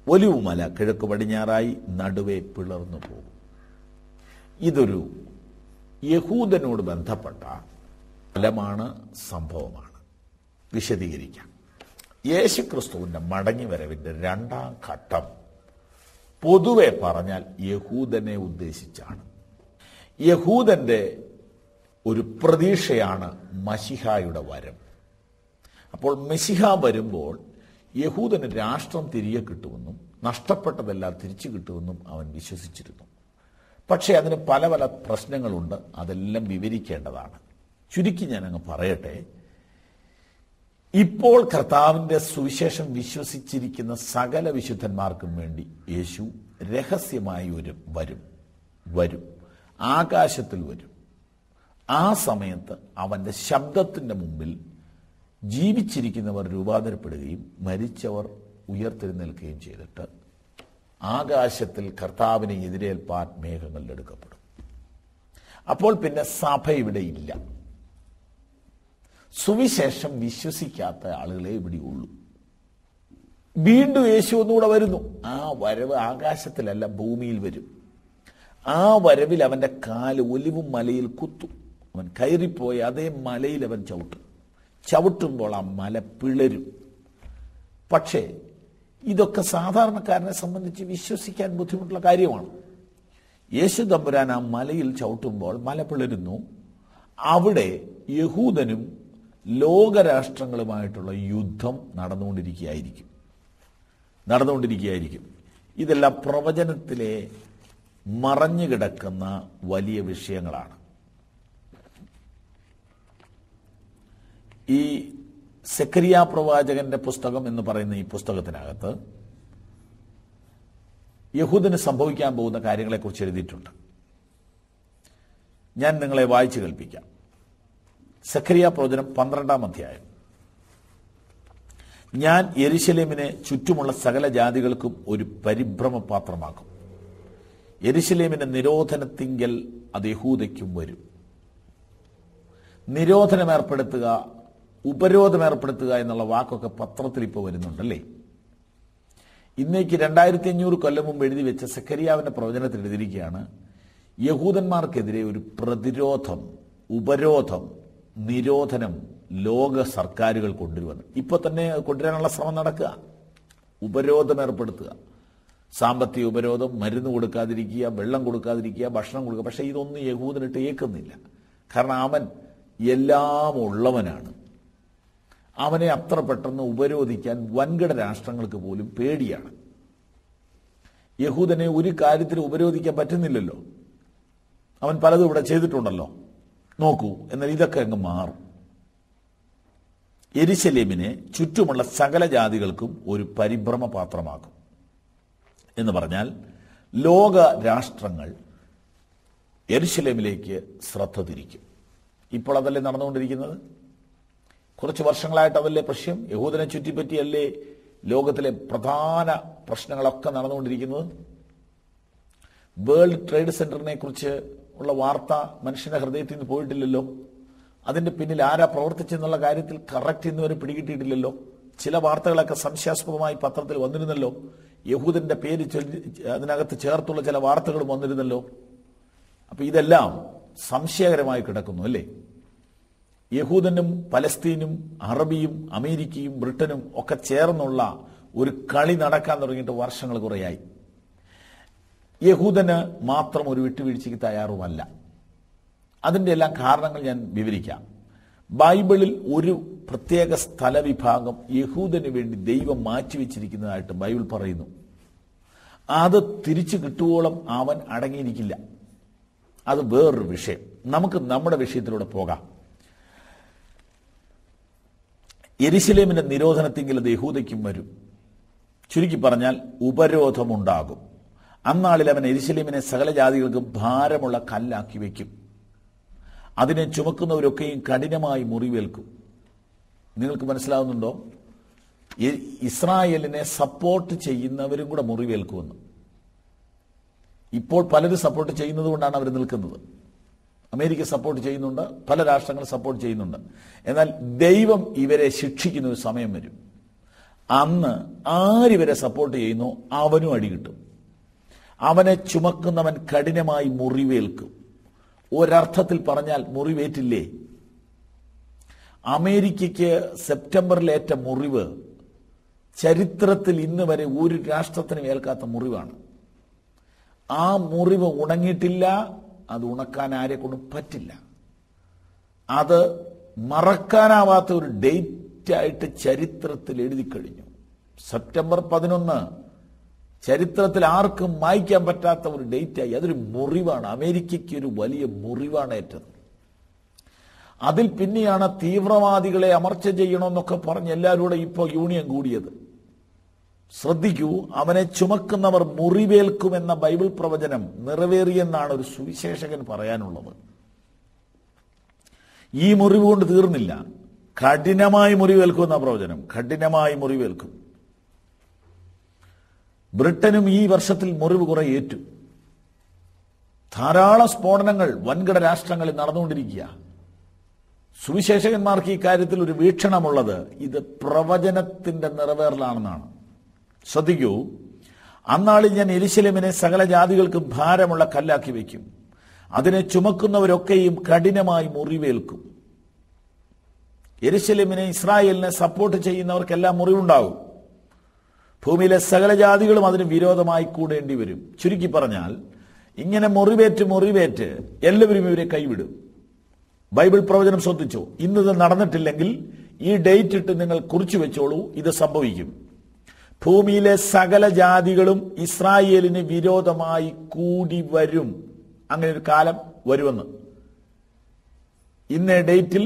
Speaker 1: ഒലിവുമല കിഴക്ക് പടിഞ്ഞാറായി നടുവേ പിളർന്നു പോകും. ഇതൊരു യഹൂദനോട് ബന്ധപ്പെട്ട ഫലമാണ്, സംഭവമാണ്. വിശദീകരിക്കാം. യേശുക്രിസ്തുവിന്റെ മടങ്ങിവരവിന്റെ 2ാം ഘട്ടം പൊതുവെ പറഞ്ഞാൽ യഹൂദനെ ഉദ്ദേശിച്ചാണ്. യഹൂദന്റെ ഒരു പ്രതീക്ഷയാണ് മശിഹായുടെ വരം. അപ്പോൾ മെശിഹ വരുമ്പോൾ യഹൂദന് രാഷ്ട്രം തിരികെ കിട്ടുമെന്നും നഷ്ടപ്പെട്ടതെല്ലാം തിരിച്ചു കിട്ടുമെന്നും അവൻ വിശ്വസിച്ചിരുന്നു. പക്ഷേ അതിന് പല പല പ്രശ്നങ്ങളുണ്ട്, അതെല്ലാം വിവരിക്കേണ്ടതാണ്. ചുരുക്കി ഞാനങ്ങ് പറയട്ടെ. ഇപ്പോൾ കർത്താവിന്റെ സുവിശേഷം വിശ്വസിച്ചിരിക്കുന്ന സകല വിശുദ്ധന്മാർക്കും വേണ്ടി യേശു രഹസ്യമായി വരും, ആകാശത്തിൽ വരും. ആ സമയത്ത് അവന്റെ ശബ്ദത്തിന്റെ മുമ്പിൽ ജീവിച്ചിരിക്കുന്നവർ രൂപാന്തരപ്പെടുകയും മരിച്ചവർ ഉയർത്തെഴുന്നേൽക്കുകയും ചെയ്തിട്ട് ആകാശത്തിൽ കർത്താവിനെ എതിരേൽപ്പാൻ മേഘങ്ങളിൽ എടുക്കപ്പെടും. അപ്പോൾ പിന്നെ സഭ ഇവിടെ ഇല്ല. സുവിശേഷം വിശ്വസിക്കാത്ത ആളുകളെ ഇവിടെ ഉള്ളൂ. വീണ്ടും യേശു ഒന്നുകൂടെ വരുന്നു. ആ വരവ് ആകാശത്തിലല്ല, ഭൂമിയിൽ വരും. ആ വരവിൽ അവന്റെ കാല് ഒലിവ് മലയിൽ കുത്തും. അവൻ കയറിപ്പോയി അതേ മലയിൽ അവൻ ചവിട്ടുമ്പോൾ ആ മല പിളരും. പക്ഷേ ഇതൊക്കെ സാധാരണക്കാരനെ സംബന്ധിച്ച് വിശ്വസിക്കാൻ ബുദ്ധിമുട്ടുള്ള കാര്യമാണ്. യേശു തമ്പുരാൻ ആ മലയിൽ ചവിട്ടുമ്പോൾ മല പിളരുന്നു. അവിടെ യഹൂദനും ലോകരാഷ്ട്രങ്ങളുമായിട്ടുള്ള യുദ്ധം നടന്നുകൊണ്ടിരിക്കുകയായിരിക്കും. ഇതെല്ലാം പ്രവചനത്തിലെ മറഞ്ഞു കിടക്കുന്ന വലിയ വിഷയങ്ങളാണ്. ഈ സെക്കറിയ പ്രവാചകന്റെ പുസ്തകം എന്ന് പറയുന്ന ഈ പുസ്തകത്തിനകത്ത് യഹൂദന് സംഭവിക്കാൻ പോകുന്ന കാര്യങ്ങളെക്കുറിച്ച് എഴുതിയിട്ടുണ്ട്. ഞാൻ നിങ്ങളെ വായിച്ചു കേൾപ്പിക്കാം. സെക്കറിയ പ്രവചനം 12-ാം അധ്യായം. ഞാൻ യെരുശലേമിനെ ചുറ്റുമുള്ള സകല ജാതികൾക്കും ഒരു പരിഭ്രമ പാത്രമാക്കും. യെരുശലേമിന്റെ നിരോധനത്തിങ്കൽ അത് യഹൂദയ്ക്കും വരും. നിരോധനം ഏർപ്പെടുത്തുക, ഉപരോധം ഏർപ്പെടുത്തുക എന്നുള്ള വാക്കൊക്കെ പത്രത്തിൽ ഇപ്പോൾ വരുന്നുണ്ടല്ലേ. ഇന്നേക്ക് 2500 കൊല്ലം മുമ്പ് എഴുതി വെച്ച സെക്കറിയാവിന്റെ പ്രവചനത്തിൽ എഴുതിയിരിക്കുകയാണ്, യഹൂദന്മാർക്കെതിരെ ഒരു പ്രതിരോധം, ഉപരോധം, നിരോധനം ലോക സർക്കാരുകൾ കൊണ്ടുവരുമെന്ന്. ഇപ്പൊ തന്നെ കൊണ്ടുവരാനുള്ള ശ്രമം നടക്കുക. ഉപരോധം ഏർപ്പെടുത്തുക, സാമ്പത്തിക ഉപരോധം, മരുന്ന് കൊടുക്കാതിരിക്കുക, വെള്ളം കൊടുക്കാതിരിക്കുക, ഭക്ഷണം കൊടുക്കുക. പക്ഷെ ഇതൊന്നും യഹൂദനിട്ട് ഏൽക്കുന്നില്ല. കാരണം അവൻ എല്ലാം ഉള്ളവനാണ്. അവനെ അത്ര പെട്ടെന്ന് ഉപരോധിക്കാൻ വൻകിട രാഷ്ട്രങ്ങൾക്ക് പോലും പേടിയാണ്. യഹൂദനെ ഒരു കാര്യത്തിൽ ഉപരോധിക്കാൻ പറ്റുന്നില്ലല്ലോ. അവൻ പലതും ഇവിടെ ചെയ്തിട്ടുണ്ടല്ലോ. നോക്കൂ, എന്നാൽ ഇതൊക്കെ അങ്ങ് മാറും. യെരുശലേമിനെ ചുറ്റുമുള്ള സകല ജാതികൾക്കും ഒരു പരിഭ്രമ പാത്രമാക്കും എന്ന് പറഞ്ഞാൽ ലോക രാഷ്ട്രങ്ങൾ യെരുശലേമിലേക്ക് ശ്രദ്ധ തിരിക്കും. ഇപ്പോൾ അതല്ലേ നടന്നുകൊണ്ടിരിക്കുന്നത്? കുറച്ച് വർഷങ്ങളായിട്ട് അതല്ലേ പ്രശ്നം? യഹൂദനെ ചുറ്റിപ്പറ്റിയല്ലേ ലോകത്തിലെ പ്രധാന പ്രശ്നങ്ങളൊക്കെ നടന്നുകൊണ്ടിരിക്കുന്നത്? വേൾഡ് ട്രേഡ് സെന്ററിനെ കുറിച്ച് ഉള്ള വാർത്ത മനുഷ്യന്റെ ഹൃദയത്തിൽ നിന്ന് പോയിട്ടില്ലല്ലോ. അതിന്റെ പിന്നിൽ ആരാ പ്രവർത്തിച്ചെന്നുള്ള കാര്യത്തിൽ കറക്റ്റ് ഇന്നുവരെ പിടികിട്ടിയിട്ടില്ലല്ലോ. ചില വാർത്തകളൊക്കെ സംശയാസ്പദമായി പത്രത്തിൽ വന്നിരുന്നല്ലോ. യഹൂദന്റെ പേര് അതിനകത്ത് ചേർത്തുള്ള ചില വാർത്തകളും വന്നിരുന്നല്ലോ. അപ്പൊ ഇതെല്ലാം സംശയകരമായി കിടക്കുന്നു അല്ലേ. യഹൂദനും പലസ്തീനും അറബിയും അമേരിക്കയും ബ്രിട്ടനും ഒക്കെ ചേർന്നുള്ള ഒരു കളി നടക്കാൻ തുടങ്ങിയിട്ട് വർഷങ്ങൾ കുറേയായി. യഹൂദന് മാത്രം ഒരു വിട്ടുവീഴ്ചയ്ക്ക് തയ്യാറുമല്ല. അതിൻ്റെ എല്ലാം കാരണങ്ങൾ ഞാൻ വിവരിക്കാം. ബൈബിളിൽ ഒരു പ്രത്യേക സ്ഥലവിഭാഗം യഹൂദന് വേണ്ടി ദൈവം മാറ്റിവെച്ചിരിക്കുന്നതായിട്ട് ബൈബിൾ പറയുന്നു. അത് തിരിച്ചു കിട്ടുവോളം അവൻ അടങ്ങിയിരിക്കില്ല. അത് വേറൊരു വിഷയം. നമുക്ക് നമ്മുടെ വിഷയത്തിലൂടെ പോകാം. യെരുശലേമിന്റെ നിരോധനത്തിങ്കിൽ അത് യഹൂദയ്ക്കും വരും. ചുരുക്കി പറഞ്ഞാൽ ഉപരോധമുണ്ടാകും. അന്നാളിൽ അവൻ യെരുശലേമിനെ സകല ജാതികൾക്കും ഭാരമുള്ള കല്ലാക്കി വയ്ക്കും. അതിനെ ചുമക്കുന്നവരൊക്കെയും കഠിനമായി മുറിവേൽക്കും. നിങ്ങൾക്ക് മനസ്സിലാവുന്നുണ്ടോ? ഇസ്രായേലിനെ സപ്പോർട്ട് ചെയ്യുന്നവരും കൂടെ മുറിവേൽക്കുമെന്ന്. ഇപ്പോൾ പലരും സപ്പോർട്ട് ചെയ്യുന്നത് കൊണ്ടാണ് അവർ നിൽക്കുന്നത്. അമേരിക്ക സപ്പോർട്ട് ചെയ്യുന്നുണ്ട്, പല രാഷ്ട്രങ്ങൾ സപ്പോർട്ട് ചെയ്യുന്നുണ്ട്. എന്നാൽ ദൈവം ഇവരെ ശിക്ഷിക്കുന്ന ഒരു സമയം വരും. അന്ന് ആരിവരെ സപ്പോർട്ട് ചെയ്യുന്നു അവനും അടി കിട്ടും. അവനെ ചുമക്കുന്നവൻ കഠിനമായി മുറിവേൽക്കും. ഒരർത്ഥത്തിൽ പറഞ്ഞാൽ മുറിവേറ്റില്ലേ? അമേരിക്കയ്ക്ക് സെപ്റ്റംബറിലേറ്റ മുറിവ് ചരിത്രത്തിൽ ഇന്ന് വരെ ഒരു രാഷ്ട്രത്തിനും ഏൽക്കാത്ത മുറിവാണ്. ആ മുറിവ് ഉണങ്ങിയിട്ടില്ല. അത് ഉണക്കാൻ ആരെ കൊണ്ടും പറ്റില്ല. അത് മറക്കാനാവാത്ത ഒരു ഡേറ്റ് ആയിട്ട് ചരിത്രത്തിൽ എഴുതി കഴിഞ്ഞു. സെപ്റ്റംബർ 11 ചരിത്രത്തിൽ ആർക്കും മായ്ക്കാൻ പറ്റാത്ത ഒരു ഡേറ്റായി. അതൊരു മുറിവാണ്. അമേരിക്കയ്ക്ക് ഒരു വലിയ മുറിവാണ് ഏറ്റത്. അതിൽ പിന്നെയാണ് തീവ്രവാദികളെ അമർച്ച ചെയ്യണമെന്നൊക്കെ പറഞ്ഞ് എല്ലാവരും ഇപ്പോൾ യൂണിയൻ കൂടിയത്. ശ്രദ്ധിക്കൂ, അവനെ ചുമക്കുന്നവർ മുറിവേൽക്കുമെന്ന ബൈബിൾ പ്രവചനം നിറവേറിയെന്നാണ് ഒരു സുവിശേഷകൻ പറയാനുള്ളത്. ഈ മുറിവ് കൊണ്ട് തീർന്നില്ല. കഠിനമായി മുറിവേൽക്കുമെന്ന പ്രവചനം. കഠിനമായി മുറിവേൽക്കും. ബ്രിട്ടനും ഈ വർഷത്തിൽ മുറിവ് കുറെ ഏറ്റു. ധാരാളം സ്ഫോടനങ്ങൾ വൻകിട രാഷ്ട്രങ്ങളിൽ നടന്നുകൊണ്ടിരിക്കുക. സുവിശേഷകന്മാർക്ക് ഈ കാര്യത്തിൽ ഒരു വീക്ഷണമുള്ളത് ഇത് പ്രവചനത്തിന്റെ നിറവേറലാണെന്നാണ്. ശ്രദ്ധിക്കൂ, അന്നാളിൽ ഞാൻ യെരൂശലേമിനെ സകല ജാതികൾക്കും ഭാരമുള്ള കല്ലാക്കി വയ്ക്കും. അതിനെ ചുമക്കുന്നവരൊക്കെയും കഠിനമായി മുറിവേൽക്കും. യെരൂശലേമിനെ, ഇസ്രായേലിനെ സപ്പോർട്ട് ചെയ്യുന്നവർക്കെല്ലാം മുറിവുണ്ടാകും. ഭൂമിയിലെ സകല ജാതികളും അതിന് വിരോധമായി കൂടേണ്ടി വരും. ചുരുക്കി പറഞ്ഞാൽ, ഇങ്ങനെ മുറിവേറ്റ് എല്ലാവരും ഇവരെ കൈവിടും. ബൈബിൾ പ്രവചനം ശ്രദ്ധിച്ചോ. ഇന്നത് നടന്നിട്ടില്ലെങ്കിൽ ഈ ഡേറ്റ് ഇട്ട് നിങ്ങൾ കുറിച്ചു വെച്ചോളൂ, ഇത് സംഭവിക്കും. ഭൂമിയിലെ സകല ജാതികളും ഇസ്രായേലിന് വിരോധമായി കൂടി വരും. അങ്ങനെ ഒരു കാലം വരുമെന്ന് ഇന്നേ ഡേറ്റിൽ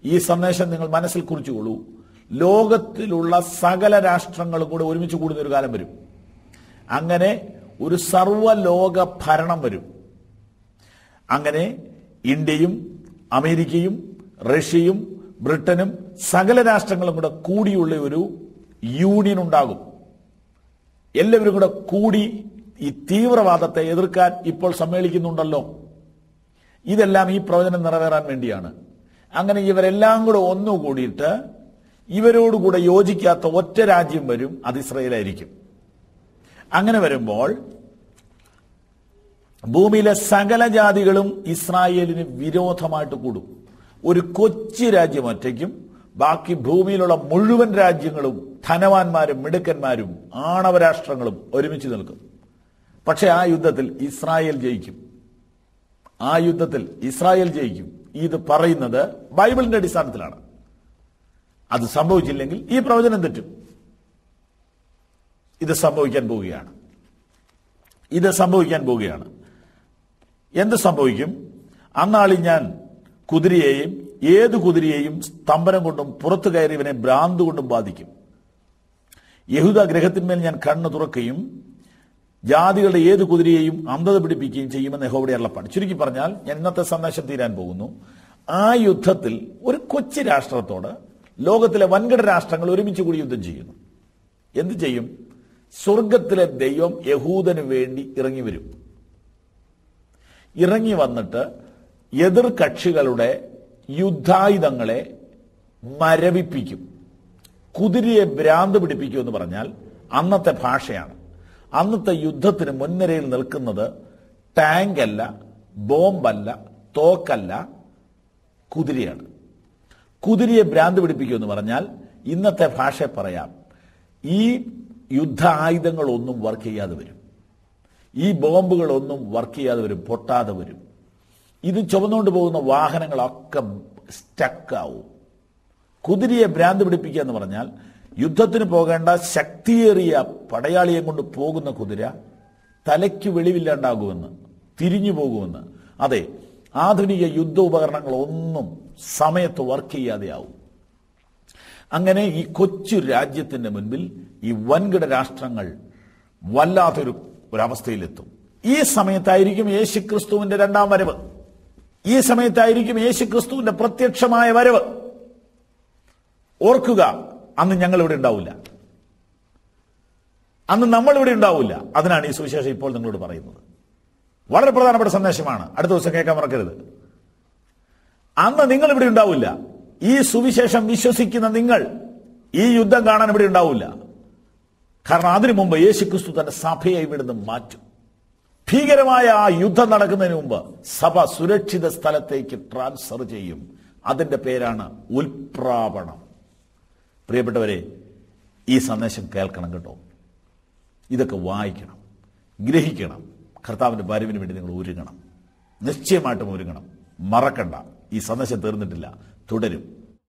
Speaker 1: ഈ സന്ദേശം നിങ്ങൾ മനസ്സിൽ കുറിച്ചുകൊള്ളൂ. ലോകത്തിലുള്ള സകല രാഷ്ട്രങ്ങളും കൂടെ ഒരുമിച്ച് കൂടുന്ന ഒരു കാലം വരും. അങ്ങനെ ഒരു സർവ്വലോക ഭരണം വരും. അങ്ങനെ ഇന്ത്യയും അമേരിക്കയും റഷ്യയും ബ്രിട്ടനും സകല രാഷ്ട്രങ്ങളും കൂടെ കൂടിയുള്ള ഒരു യൂണിയൻ ഉണ്ടാകും. എല്ലാവരും കൂടെ കൂടി ഈ തീവ്രവാദത്തെ എതിർക്കാൻ ഇപ്പോൾ സമ്മേളിക്കുന്നുണ്ടല്ലോ. ഇതെല്ലാം ഈ പ്രവചനം നിറവേറാൻ വേണ്ടിയാണ്. അങ്ങനെ ഇവരെല്ലാം കൂടെ ഒന്നുകൂടിയിട്ട് ഇവരോടുകൂടെ യോജിക്കാത്ത ഒറ്റ രാജ്യം വരും, അത് ഇസ്രായേലായിരിക്കും. അങ്ങനെ വരുമ്പോൾ ഭൂമിയിലെ സകല ജാതികളും ഇസ്രായേലിന് വിരോധമായിട്ട് കൂടും. ഒരു കൊച്ചു രാജ്യം ഒറ്റയ്ക്കും ബാക്കി ഭൂമിയിലുള്ള മുഴുവൻ രാജ്യങ്ങളും ധനവാന്മാരും മിടുക്കന്മാരും ആണവരാഷ്ട്രങ്ങളും ഒരുമിച്ച് നിൽക്കും. പക്ഷെ ആ യുദ്ധത്തിൽ ഇസ്രായേൽ ജയിക്കും. ഇത് പറയുന്നത് ബൈബിളിന്റെ അടിസ്ഥാനത്തിലാണ്. അത് സംഭവിച്ചില്ലെങ്കിൽ ഈ പ്രവചനം തെറ്റും. ഇത് സംഭവിക്കാൻ പോവുകയാണ്. എന്ത് സംഭവിക്കും? അന്നാളിൽ ഞാൻ കുതിരയെയും ഏത് കുതിരയെയും സ്തംഭനം കൊണ്ടും പുറത്തു കയറിയവനെ ഭ്രാന്ത് കൊണ്ടും ബാധിക്കും. യഹൂദ ഗൃഹത്തിന്മേൽ ഞാൻ കണ്ണ് തുറക്കുകയും ജാതികളുടെ ഏത് കുതിരയെയും അന്ധത പിടിപ്പിക്കുകയും ചെയ്യുമെന്ന് യഹോവയുടെ അരുളപ്പാട്. ചുരുക്കി പറഞ്ഞാൽ, ഞാൻ ഇന്നത്തെ സന്ദേശം തീരാൻ പോകുന്നു. ആ യുദ്ധത്തിൽ ഒരു കൊച്ചു രാഷ്ട്രത്തോട് ലോകത്തിലെ വൻകിട രാഷ്ട്രങ്ങൾ ഒരുമിച്ച് കൂടി യുദ്ധം ചെയ്യുന്നു. എന്ത് ചെയ്യും? സ്വർഗത്തിലെ ദൈവം യഹൂദന് വേണ്ടി ഇറങ്ങി വരും. ഇറങ്ങി വന്നിട്ട് എതിർ കക്ഷികളുടെ യുദ്ധായുധങ്ങളെ മരവിപ്പിക്കും. കുതിരയെ ഭ്രാന്ത് പിടിപ്പിക്കും എന്ന് പറഞ്ഞാൽ അന്നത്തെ ഭാഷയാണ്. അന്നത്തെ യുദ്ധത്തിന് മുൻനിരയിൽ നിൽക്കുന്നത് ടാങ്ക് അല്ല, ബോംബല്ല, തോക്കല്ല, കുതിരയാണ്. കുതിരയെ ഭ്രാന്ത് പിടിപ്പിക്കുമെന്ന് പറഞ്ഞാൽ ഇന്നത്തെ ഭാഷ പറയാം, ഈ യുദ്ധ ആയുധങ്ങളൊന്നും വർക്ക് ചെയ്യാതെ വരും, ഈ ബോംബുകളൊന്നും വർക്ക് ചെയ്യാതെ വരും, പൊട്ടാതെ വരും. ഇത് ചുമന്നുകൊണ്ട് പോകുന്ന വാഹനങ്ങളൊക്കെ സ്റ്റക്കാവും. കുതിരയെ ഭ്രാന്ത് പിടിപ്പിക്കുക എന്ന് പറഞ്ഞാൽ യുദ്ധത്തിന് പോകേണ്ട ശക്തിയേറിയ പടയാളിയെ കൊണ്ട് പോകുന്ന കുതിര തലയ്ക്ക് വെളിവില്ലാണ്ടാകുമെന്ന്, തിരിഞ്ഞു പോകുമെന്ന്. അതെ, ആധുനിക യുദ്ധ ഉപകരണങ്ങളൊന്നും സമയത്ത് വർക്ക് ചെയ്യാതെയാവും. അങ്ങനെ ഈ കൊച്ചു രാജ്യത്തിന്റെ മുൻപിൽ ഈ വൻകിട രാഷ്ട്രങ്ങൾ വല്ലാത്തൊരു ഒരവസ്ഥയിലെത്തും. ഈ സമയത്തായിരിക്കും യേശുക്രിസ്തുവിന്റെ രണ്ടാം വരവ്. ഈ സമയത്തായിരിക്കും യേശുക്രിസ്തുവിന്റെ പ്രത്യക്ഷമായ വരവ്. ഓർക്കുക, അന്ന് ഞങ്ങൾ ഇവിടെ ഉണ്ടാവില്ല, അന്ന് നമ്മൾ ഇവിടെ ഉണ്ടാവില്ല. അതിനാണ് ഈ സുവിശേഷം ഇപ്പോൾ നിങ്ങളോട് പറയുന്നത്. വളരെ പ്രധാനപ്പെട്ട സന്ദേശമാണ്. അടുത്ത ദിവസം കേൾക്കാൻ മറക്കരുത്. അന്ന് നിങ്ങൾ ഇവിടെ ഉണ്ടാവില്ല. ഈ സുവിശേഷം വിശ്വസിക്കുന്ന നിങ്ങൾ ഈ യുദ്ധം കാണാൻ ഇവിടെ ഉണ്ടാവില്ല. കാരണം അതിനു മുമ്പ് യേശുക്രിസ്തു തന്റെ സഭയെ ഇവിടുന്ന് മാറ്റും. ഭീകരമായ ആ യുദ്ധം നടക്കുന്നതിന് മുമ്പ് സഭ സുരക്ഷിത സ്ഥലത്തേക്ക് ട്രാൻസ്ഫർ ചെയ്യും. അതിന്റെ പേരാണ് ഉൽപ്രാപണം. പ്രിയപ്പെട്ടവരെ, ഈ സന്ദേശം കേൾക്കണം കേട്ടോ. ഇതൊക്കെ വായിക്കണം, ഗ്രഹിക്കണം. കർത്താവിന്റെ വരവിന് വേണ്ടി നിങ്ങൾ ഒരുങ്ങണം, നിശ്ചയമായിട്ടും ഒരുങ്ങണം. മറക്കണ്ട, ഈ സന്ദേശം തീർന്നിട്ടില്ല, തുടരും.